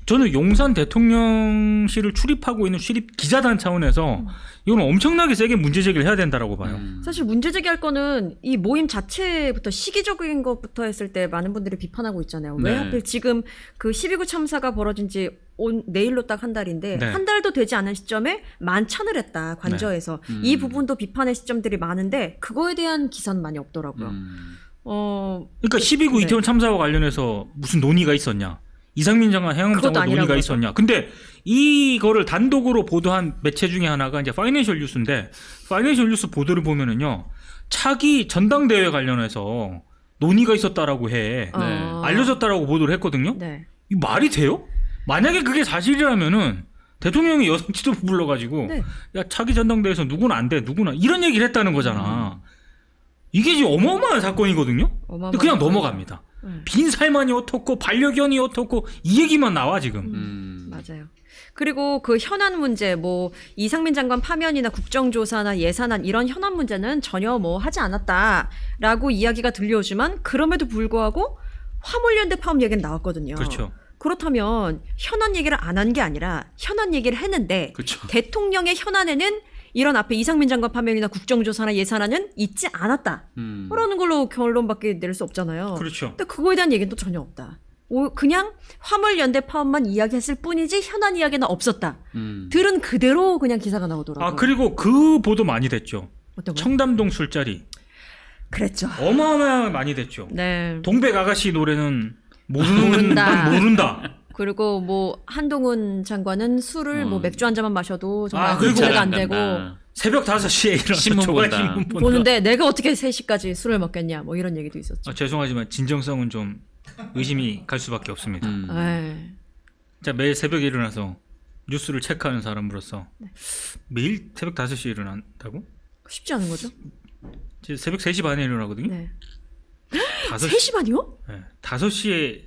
C: 저는 용산 대통령실을 출입하고 있는 출입 기자단 차원에서 이건 엄청나게 세게 문제 제기를 해야 된다라고 봐요.
A: 사실 문제 제기할 거는 이 모임 자체부터 시기적인 것부터 했을 때 많은 분들이 비판하고 있잖아요. 왜
B: 네.
A: 하필 지금 그 12구 참사가 벌어진 지 내일로 딱 한 달인데
C: 네.
A: 한 달도 되지 않은 시점에 만찬을 했다 관저에서 이 부분도 비판의 시점들이 많은데 그거에 대한 기사는 많이 없더라고요.
C: 그러니까 12구
A: 네.
C: 이태원 참사와 관련해서 무슨 논의가 있었냐? 이상민 장관, 해양부
A: 그것도
C: 장관 논의가
A: 아니라고
C: 있었냐? 근데 이거를 단독으로 보도한 매체 중에 하나가 이제 파이낸셜 뉴스인데 파이낸셜 뉴스 보도를 보면은요 차기 전당대회 관련해서 논의가 있었다라고 해 알려졌다라고 보도를 했거든요.
A: 네.
C: 이 말이 돼요? 만약에 그게 사실이라면은 대통령이 여성 지도부 불러가지고
A: 네.
C: 야 차기 전당대회에서 누구는 안 돼, 누구는 이런 얘기를 했다는 거잖아. 이게 지금 어마어마한 사건이거든요. 근데 그냥 넘어갑니다. 빈살만이 어떻고 반려견이 어떻고 이 얘기만 나와 지금.
A: 맞아요. 그리고 그 현안 문제, 뭐 이상민 장관 파면이나 국정조사나 예산안 이런 현안 문제는 전혀 뭐 하지 않았다라고 이야기가 들려오지만 그럼에도 불구하고 화물연대 파업 얘기는 나왔거든요.
C: 그렇죠.
A: 그렇다면 현안 얘기를 안 한 게 아니라 현안 얘기를 했는데
B: 그렇죠.
A: 대통령의 현안에는 이런 앞에 이상민 장관 파면이나 국정조사나 예산안은 있지 않았다. 그러는 걸로 결론밖에 낼 수 없잖아요.
C: 그렇죠.
A: 근데 그거에 대한 얘기는 또 전혀 없다. 그냥 화물연대 파업만 이야기했을 뿐이지 현안 이야기는 없었다. 들은 그대로 그냥 기사가 나오더라고요.
C: 아 그리고 그 보도 많이 됐죠.
A: 어떤 거요?
C: 청담동 술자리
A: 그랬죠.
C: 어마어마하게 많이 됐죠.
A: 네.
C: 동백 아가씨 노래는 모른다.
A: 모른다.
C: 모른다.
A: 그리고 뭐 한동훈 장관은 술을 뭐 맥주 한 잔만 마셔도 정말
C: 그리고
A: 문제가 안 되고
C: 새벽 5시에 일어나서
B: 신문 본다.
C: 조간신문 본다.
A: 보는데 내가 어떻게 3시까지 술을 먹겠냐 뭐 이런 얘기도 있었죠.
C: 죄송하지만 진정성은 좀 의심이 갈 수밖에 없습니다.
A: 에이.
C: 자, 매일 새벽에 일어나서 뉴스를 체크하는 사람으로서 매일 새벽 5시에 일어난다고?
A: 쉽지 않은 거죠.
C: 제 새벽 3시 반에 일어나거든요.
A: 네.
C: 5시,
A: 3시 반이요?
C: 네, 5시에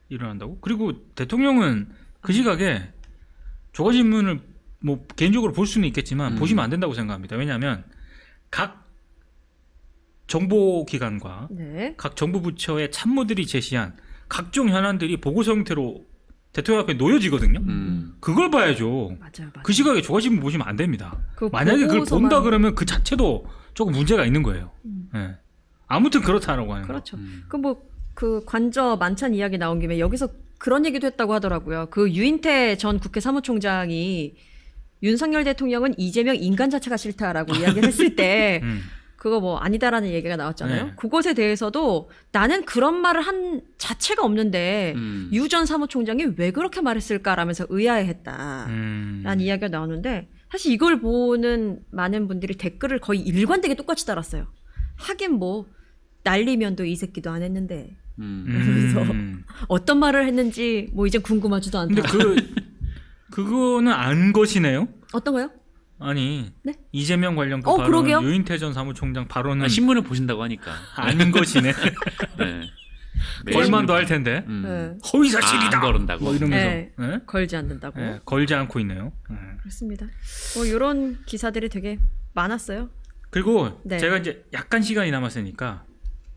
C: 일어난다고? 그리고 대통령은 그 시각에 조간신문을 뭐 개인적으로 볼 수는 있겠지만 보시면 안 된다고 생각합니다. 왜냐하면 각 정보기관과
A: 네.
C: 각 정부 부처의 참모들이 제시한 각종 현안들이 보고서 형태로 대통령 앞에 놓여지거든요. 그걸 봐야죠.
A: 맞아요.
C: 그 시각에 조간신문 보시면 안 됩니다.
A: 그
C: 만약에 그걸
A: 보고서만-
C: 본다 그러면 그 자체도 조금 문제가 있는 거예요. 예. 아무튼 그렇다라고 하는
A: 그렇죠.
C: 거.
A: 그 뭐 그 관저 만찬 이야기 나온 김에 여기서 그런 얘기도 했다고 하더라고요. 그 유인태 전 국회 사무총장이 윤석열 대통령은 이재명 인간 자체가 싫다라고 이야기를 했을 때 그거 뭐 아니다라는 얘기가 나왔잖아요.
C: 네.
A: 그것에 대해서도 나는 그런 말을 한 자체가 없는데 유 전 사무총장이 왜 그렇게 말했을까라면서 의아해했다라는 이야기가 나오는데 사실 이걸 보는 많은 분들이 댓글을 거의 일관되게 똑같이 달았어요. 하긴 뭐 날리면도 이 새끼도 안 했는데 그래서 어떤 말을 했는지 뭐 이제 궁금하지도 않다.
C: 근데 그거는 안 것이네요.
A: 어떤 거요?
C: 아니
A: 네?
C: 이재명 관련 그
A: 그러게요.
C: 발언 유인태 전 사무총장 발언은
B: 신문을 보신다고 하니까.
C: 안 것이네.
B: 네.
C: 걸만도 할 텐데
A: 네.
C: 허위 사실이다.
B: 안 거른다고.
C: 뭐 이러면서
A: 네.
C: 네?
A: 걸지 않는다고.
C: 네, 걸지 않고 있네요.
A: 그렇습니다. 뭐 이런 기사들이 되게 많았어요.
C: 그리고
A: 네.
C: 제가 이제 약간 시간이 남았으니까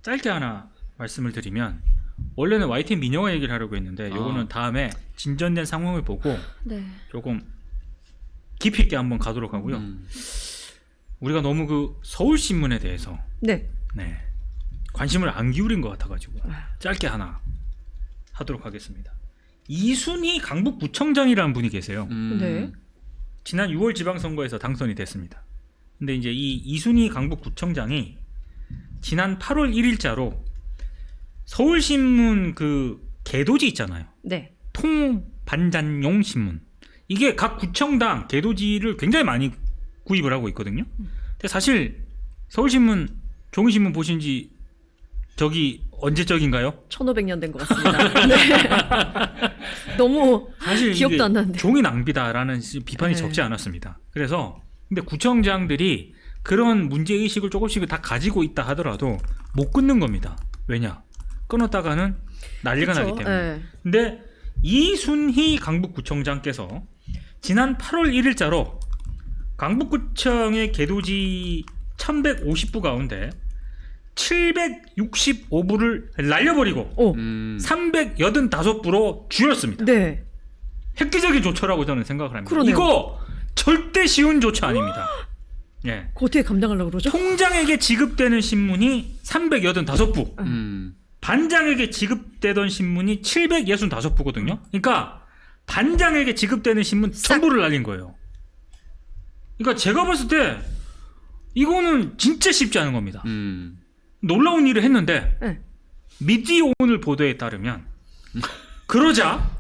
C: 짧게 하나 말씀을 드리면 원래는 YTN 민영화 얘기를 하려고 했는데 요거는 다음에 진전된 상황을 보고
A: 네.
C: 조금 깊이 있게 한번 가도록 하고요. 우리가 너무 그 서울신문에 대해서
A: 네.
C: 네, 관심을 안 기울인 것 같아가지고 짧게 하나 하도록 하겠습니다. 이순희 강북구청장이라는 분이 계세요.
A: 네.
C: 지난 6월 지방선거에서 당선이 됐습니다. 근데 이제 이 이순희 강북구청장이 지난 8월 1일자로 서울신문 그 개도지 있잖아요.
A: 네.
C: 통반잔용 신문. 이게 각 구청당 개도지를 굉장히 많이 구입을 하고 있거든요. 근데 사실 서울신문 종이신문 보신 지 저기 언제적인가요?
A: 1500년 된 것 같습니다. 네. 너무
C: 사실
A: 기억도
C: 이게
A: 안 나는데.
C: 종이 낭비다라는 비판이
A: 네.
C: 적지 않았습니다. 그래서 근데 구청장들이 그런 문제 의식을 조금씩 다 가지고 있다 하더라도 못 끊는 겁니다. 왜냐? 끊었다가는 난리가
A: 그쵸?
C: 나기 때문에.
A: 네.
C: 근데 이순희 강북구청장께서 지난 8월 1일자로 강북구청의 개도지 1150부 가운데 765부를 날려버리고
A: 오.
C: 385부로 줄였습니다.
A: 네.
C: 획기적인 조처라고 저는 생각을 합니다.
A: 그러네요.
C: 이거 절대 쉬운 조처 아닙니다. 예.
A: 그거 어떻게 감당하려고 그러죠?
C: 총장에게 지급되는 신문이 385부, 반장에게 지급되던 신문이 765부거든요. 그러니까 반장에게 지급되는 신문 전부를 날린 거예요. 그러니까 제가 봤을 때 이거는 진짜 쉽지 않은 겁니다. 놀라운 일을 했는데
A: 네.
C: 미디어 오늘 보도에 따르면 그러자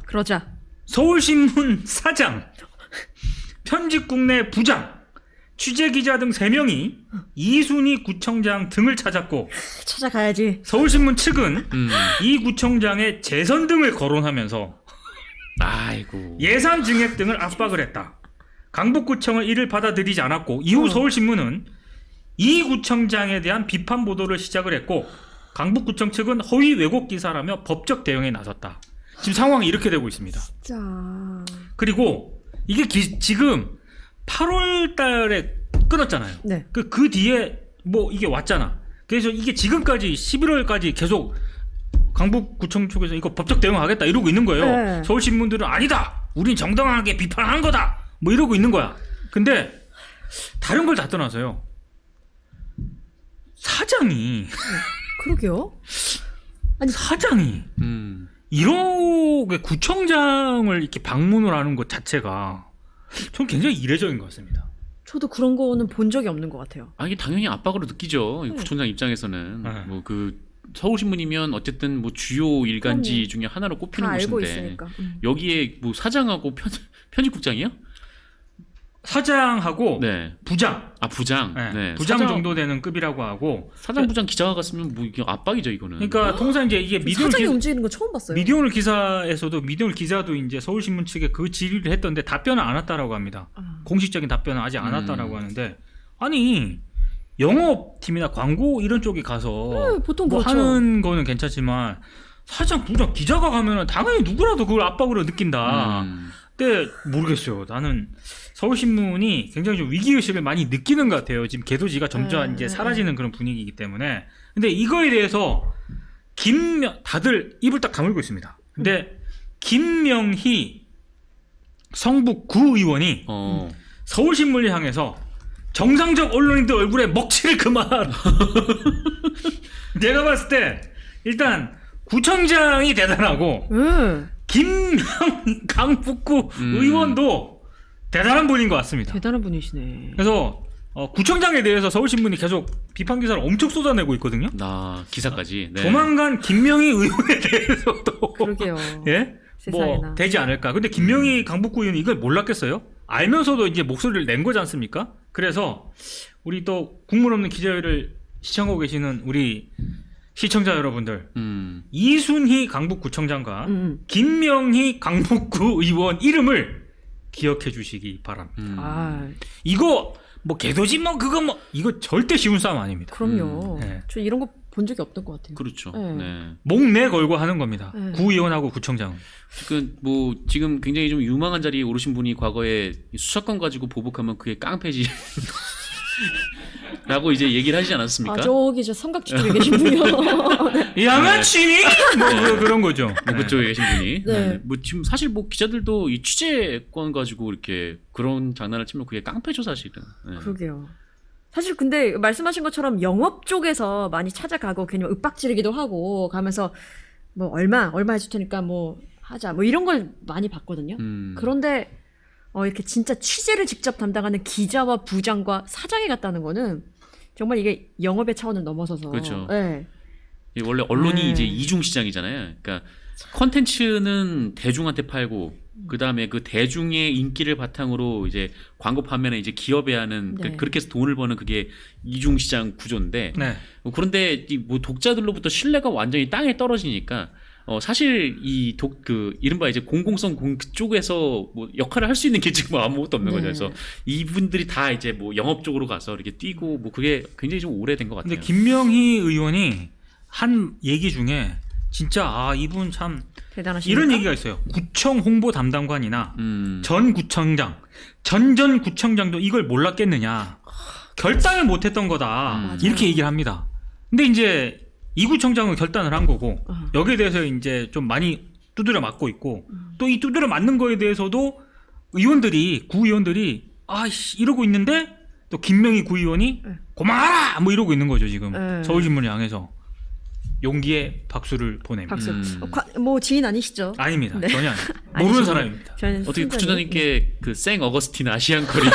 C: 서울신문 사장, 편집국내 부장, 취재기자 등 3명이 이순희 구청장 등을 찾았고
A: 찾아가야지.
C: 서울신문 측은 이 구청장의 재선 등을 거론하면서
B: 아이고.
C: 예산 증액 등을 압박을 했다. 강북구청은 이를 받아들이지 않았고 이후 서울신문은 이 구청장에 대한 비판 보도를 시작을 했고 강북구청 측은 허위 왜곡 기사라며 법적 대응에 나섰다. 지금 상황이 이렇게 되고 있습니다.
A: 자.
C: 그리고 이게 지금 8월 달에 끊었잖아요.
A: 네.
C: 그 뒤에 뭐 이게 왔잖아. 그래서 이게 지금까지 11월까지 계속 강북구청 쪽에서 이거 법적 대응하겠다 이러고 있는 거예요.
A: 네.
C: 서울신문들은 아니다. 우린 정당하게 비판한 거다. 뭐 이러고 있는 거야. 근데 다른 걸 다 떠나서요. 사장이
A: 그러게요.
C: 사장이 이렇게 구청장을 이렇게 방문을 하는 것 자체가 전 굉장히 이례적인 것 같습니다.
A: 저도 그런 거는 본 적이 없는 것 같아요.
B: 아 이게 당연히 압박으로 느끼죠. 이 구청장 입장에서는
C: 네.
B: 뭐 그 서울신문이면 어쨌든 뭐 주요 일간지 중에 하나로 꼽히는
A: 다 알고
B: 곳인데
A: 있으니까.
B: 여기에 뭐 사장하고 편집국장이요?
C: 사장하고
B: 네.
C: 부장,
B: 아 부장.
C: 네.
B: 네.
C: 부장 정도 되는 급이라고 하고
B: 사장 부장 기자가 갔으면 뭐 이게 압박이죠 이거는.
C: 그러니까 통상 이제 이게
A: 사장이 움직이는 거 처음 봤어요.
C: 미디어오늘 기사에서도 미디어오늘 기자도 이제 서울신문 측에 그 질의를 했던데 답변은 안 왔다라고 합니다. 공식적인 답변은 아직 안 왔다라고 하는데 아니 영업팀이나 광고 이런 쪽에 가서
A: 네, 보통
C: 뭐
A: 그렇죠.
C: 하는 거는 괜찮지만 사장, 부장, 기자가 가면은 당연히 누구라도 그걸 압박으로 느낀다. 근데 모르겠어요. 나는 서울신문이 굉장히 좀 위기의식을 많이 느끼는 것 같아요. 지금 개도지가 점점 이제 사라지는 그런 분위기이기 때문에. 근데 이거에 대해서 다들 입을 딱 다물고 있습니다. 근데 김명희 성북 구의원이 서울신문을 향해서 정상적 언론인들 얼굴에 먹칠을 그만. 내가 봤을 때 일단 구청장이 대단하고 강북구 의원도 대단한 분인 것 같습니다.
A: 대단한 분이시네.
C: 그래서 구청장에 대해서 서울신문이 계속 비판 기사를 엄청 쏟아내고 있거든요.
B: 나 기사까지. 네.
C: 조만간 김명희 의원에 대해서도
A: 그러게요.
C: 예?
A: 세상에나.
C: 뭐 되지 않을까. 근데 김명희 강북구 의원이 이걸 몰랐겠어요? 알면서도 이제 목소리를 낸 거지 않습니까? 그래서 우리 또 국물 없는 기자회를 시청하고 계시는 우리 시청자 여러분들, 이순희 강북구청장과 김명희 강북구 의원 이름을 기억해 주시기 바랍니다. 이거 뭐 개도지 뭐 그거 뭐 이거 절대 쉬운 싸움 아닙니다.
A: 그럼요.
C: 네.
A: 저 이런 거 본 적이 없던 것 같아요.
B: 그렇죠.
A: 네.
B: 네.
C: 목내 걸고 하는 겁니다.
A: 네.
C: 구의원하고 구청장.
B: 그 뭐 지금 굉장히 좀 유망한 자리에 오르신 분이 과거에 수사권 가지고 보복하면 그게 깡패지. 라고 이제 얘기를 하시지 않았습니까?
A: 아, 저기 저 삼각지 쪽에 계신 분이요.
C: 양아치니? 뭐 그런 거죠.
B: 뭐 그쪽에 계신 분이.
A: 네.
B: 네. 뭐 지금 사실 뭐 기자들도 이 취재권 가지고 이렇게 그런 장난을 치면 그게 깡패죠 사실은. 네.
A: 그러게요. 사실 근데 말씀하신 것처럼 영업 쪽에서 많이 찾아가고 괜히 윽박지르기도 하고 가면서 뭐 얼마 해줄 테니까 뭐 하자 뭐 이런 걸 많이 봤거든요. 그런데 이렇게 진짜 취재를 직접 담당하는 기자와 부장과 사장이 갔다는 거는 정말 이게 영업의 차원을 넘어서서
B: 그렇죠.
A: 네.
B: 원래 언론이
A: 네.
B: 이제 이중 시장이잖아요. 그러니까 컨텐츠는 대중한테 팔고 그다음에 그 대중의 인기를 바탕으로 이제 광고 판매는 이제 기업에 하는
A: 네.
B: 그렇게 해서 돈을 버는 그게 이중 시장 구조인데
C: 네.
B: 그런데 뭐 독자들로부터 신뢰가 완전히 땅에 떨어지니까 사실 그 이른바 이제 공공성 그쪽에서 뭐 역할을 할 수 있는 게 지금 아무것도 없는 거죠.
A: 네.
B: 그래서 이분들이 다 이제 뭐 영업 쪽으로 가서 이렇게 뛰고 뭐 그게 굉장히 좀 오래된 것 같아요.
C: 근데 김명희 의원이 한 얘기 중에 진짜 이분 참
A: 대단하십니까?
C: 이런 얘기가 있어요. 구청 홍보 담당관이나 전 구청장, 전 구청장도 이걸 몰랐겠느냐. 결단을 못했던 거다. 이렇게 얘기를 합니다. 근데 이제 이구청장은 결단을 한 거고
A: 어허.
C: 여기에 대해서 이제 좀 많이 두드려 맞고 있고 또 이 두드려 맞는 거에 대해서도 구의원들이 아씨 이러고 있는데 또 김명희 구의원이 고마워라 뭐 이러고 있는 거죠 지금
A: 네.
C: 서울신문을 향해서 용기의 박수를 보냅니다.
A: 박수. 뭐 지인 아니시죠?
C: 아닙니다.
A: 네.
C: 전혀 아닙니다.
A: 아니시죠.
C: 모르는 사람입니다.
A: 저는
B: 어떻게
A: 순전히-
B: 구청장님께 그 생 어거스틴 아시안거리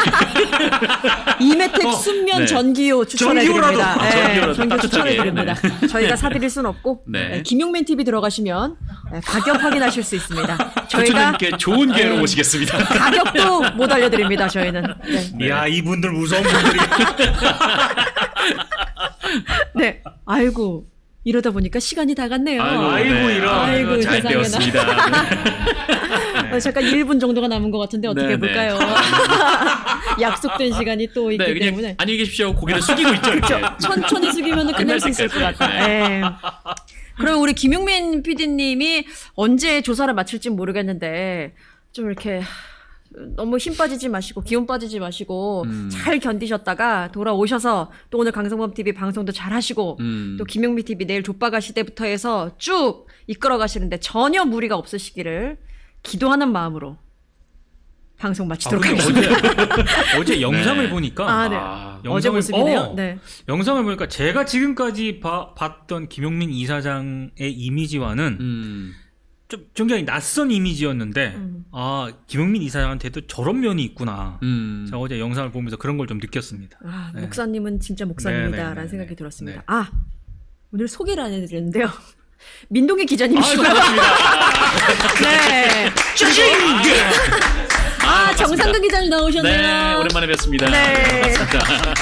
A: 이메텍 순면
B: 네.
A: 전기요 추천해드립니다.
C: 전기요라도.
B: 전기요라도
A: 전기요
B: 따뜻하게.
A: 추천해드립니다. 저희가 사드릴 순 없고
B: 네.
A: 김용민 TV 들어가시면 가격 확인하실 수 있습니다. 저희가
B: 구청장님께 좋은 기회로
A: 네.
B: 모시겠습니다.
A: 가격도 못 알려드립니다. 저희는. 네.
C: 이야 이분들 무서운 분들이.
A: 네. 아이고 이러다 보니까 시간이 다 갔네요.
C: 아이고, 이런.
A: 아이고,
B: 잘
A: 세상에나.
B: 되었습니다.
A: 잠깐 1분 정도가 남은 것 같은데 어떻게
B: 네,
A: 해볼까요? 약속된 시간이 또 있기
B: 네, 그냥
A: 때문에
B: 안녕히 계십시오. 고개를 숙이고 있죠. 이렇게.
A: 천천히 숙이면 끝낼 수 있을 것 같다. 네. 그럼 우리 김용민 PD님이 언제 조사를 마칠지 모르겠는데 좀 이렇게 너무 힘 빠지지 마시고 기운 빠지지 마시고 잘 견디셨다가 돌아오셔서 또 오늘 강성범 TV 방송도 잘 하시고 또 김용민 TV 내일 족바가 시대부터 해서 쭉 이끌어 가시는데 전혀 무리가 없으시기를 기도하는 마음으로 방송 마치도록 하겠습니다.
C: 어제 영상을
B: 네.
C: 보니까
A: 아, 네.
C: 영상을-
A: 어제 모습이네요. 네.
C: 영상을 보니까 제가 지금까지 봤던 김용민 이사장의 이미지와는 좀 굉장히 낯선 이미지였는데 아 김용민 이사장한테도 저런 면이 있구나. 제가 어제 영상을 보면서 그런 걸 좀 느꼈습니다.
A: 아,
C: 네.
A: 목사님은 진짜 목사님이다라는
C: 네, 네,
A: 생각이
C: 네.
A: 들었습니다.
C: 네.
A: 아, 오늘 소개를 안 해드렸는데요. 민동기 기자님이시고요. 네. 아, 정상근 기자님 나오셨네요.
B: 네, 오랜만에 뵙습니다.
A: 네.
B: 반갑습니다.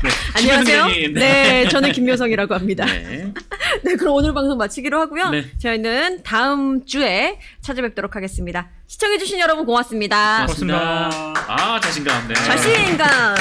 B: 네,
A: 안녕하세요.
B: 김현정님,
A: 네, 저는 김효성이라고 합니다.
B: 네.
A: 네, 그럼 오늘 방송 마치기로 하고요.
B: 네.
A: 저희는 다음 주에 찾아뵙도록 하겠습니다. 시청해주신 여러분 고맙습니다.
C: 고맙습니다.
B: 아, 자신감. 네.
A: 자신감.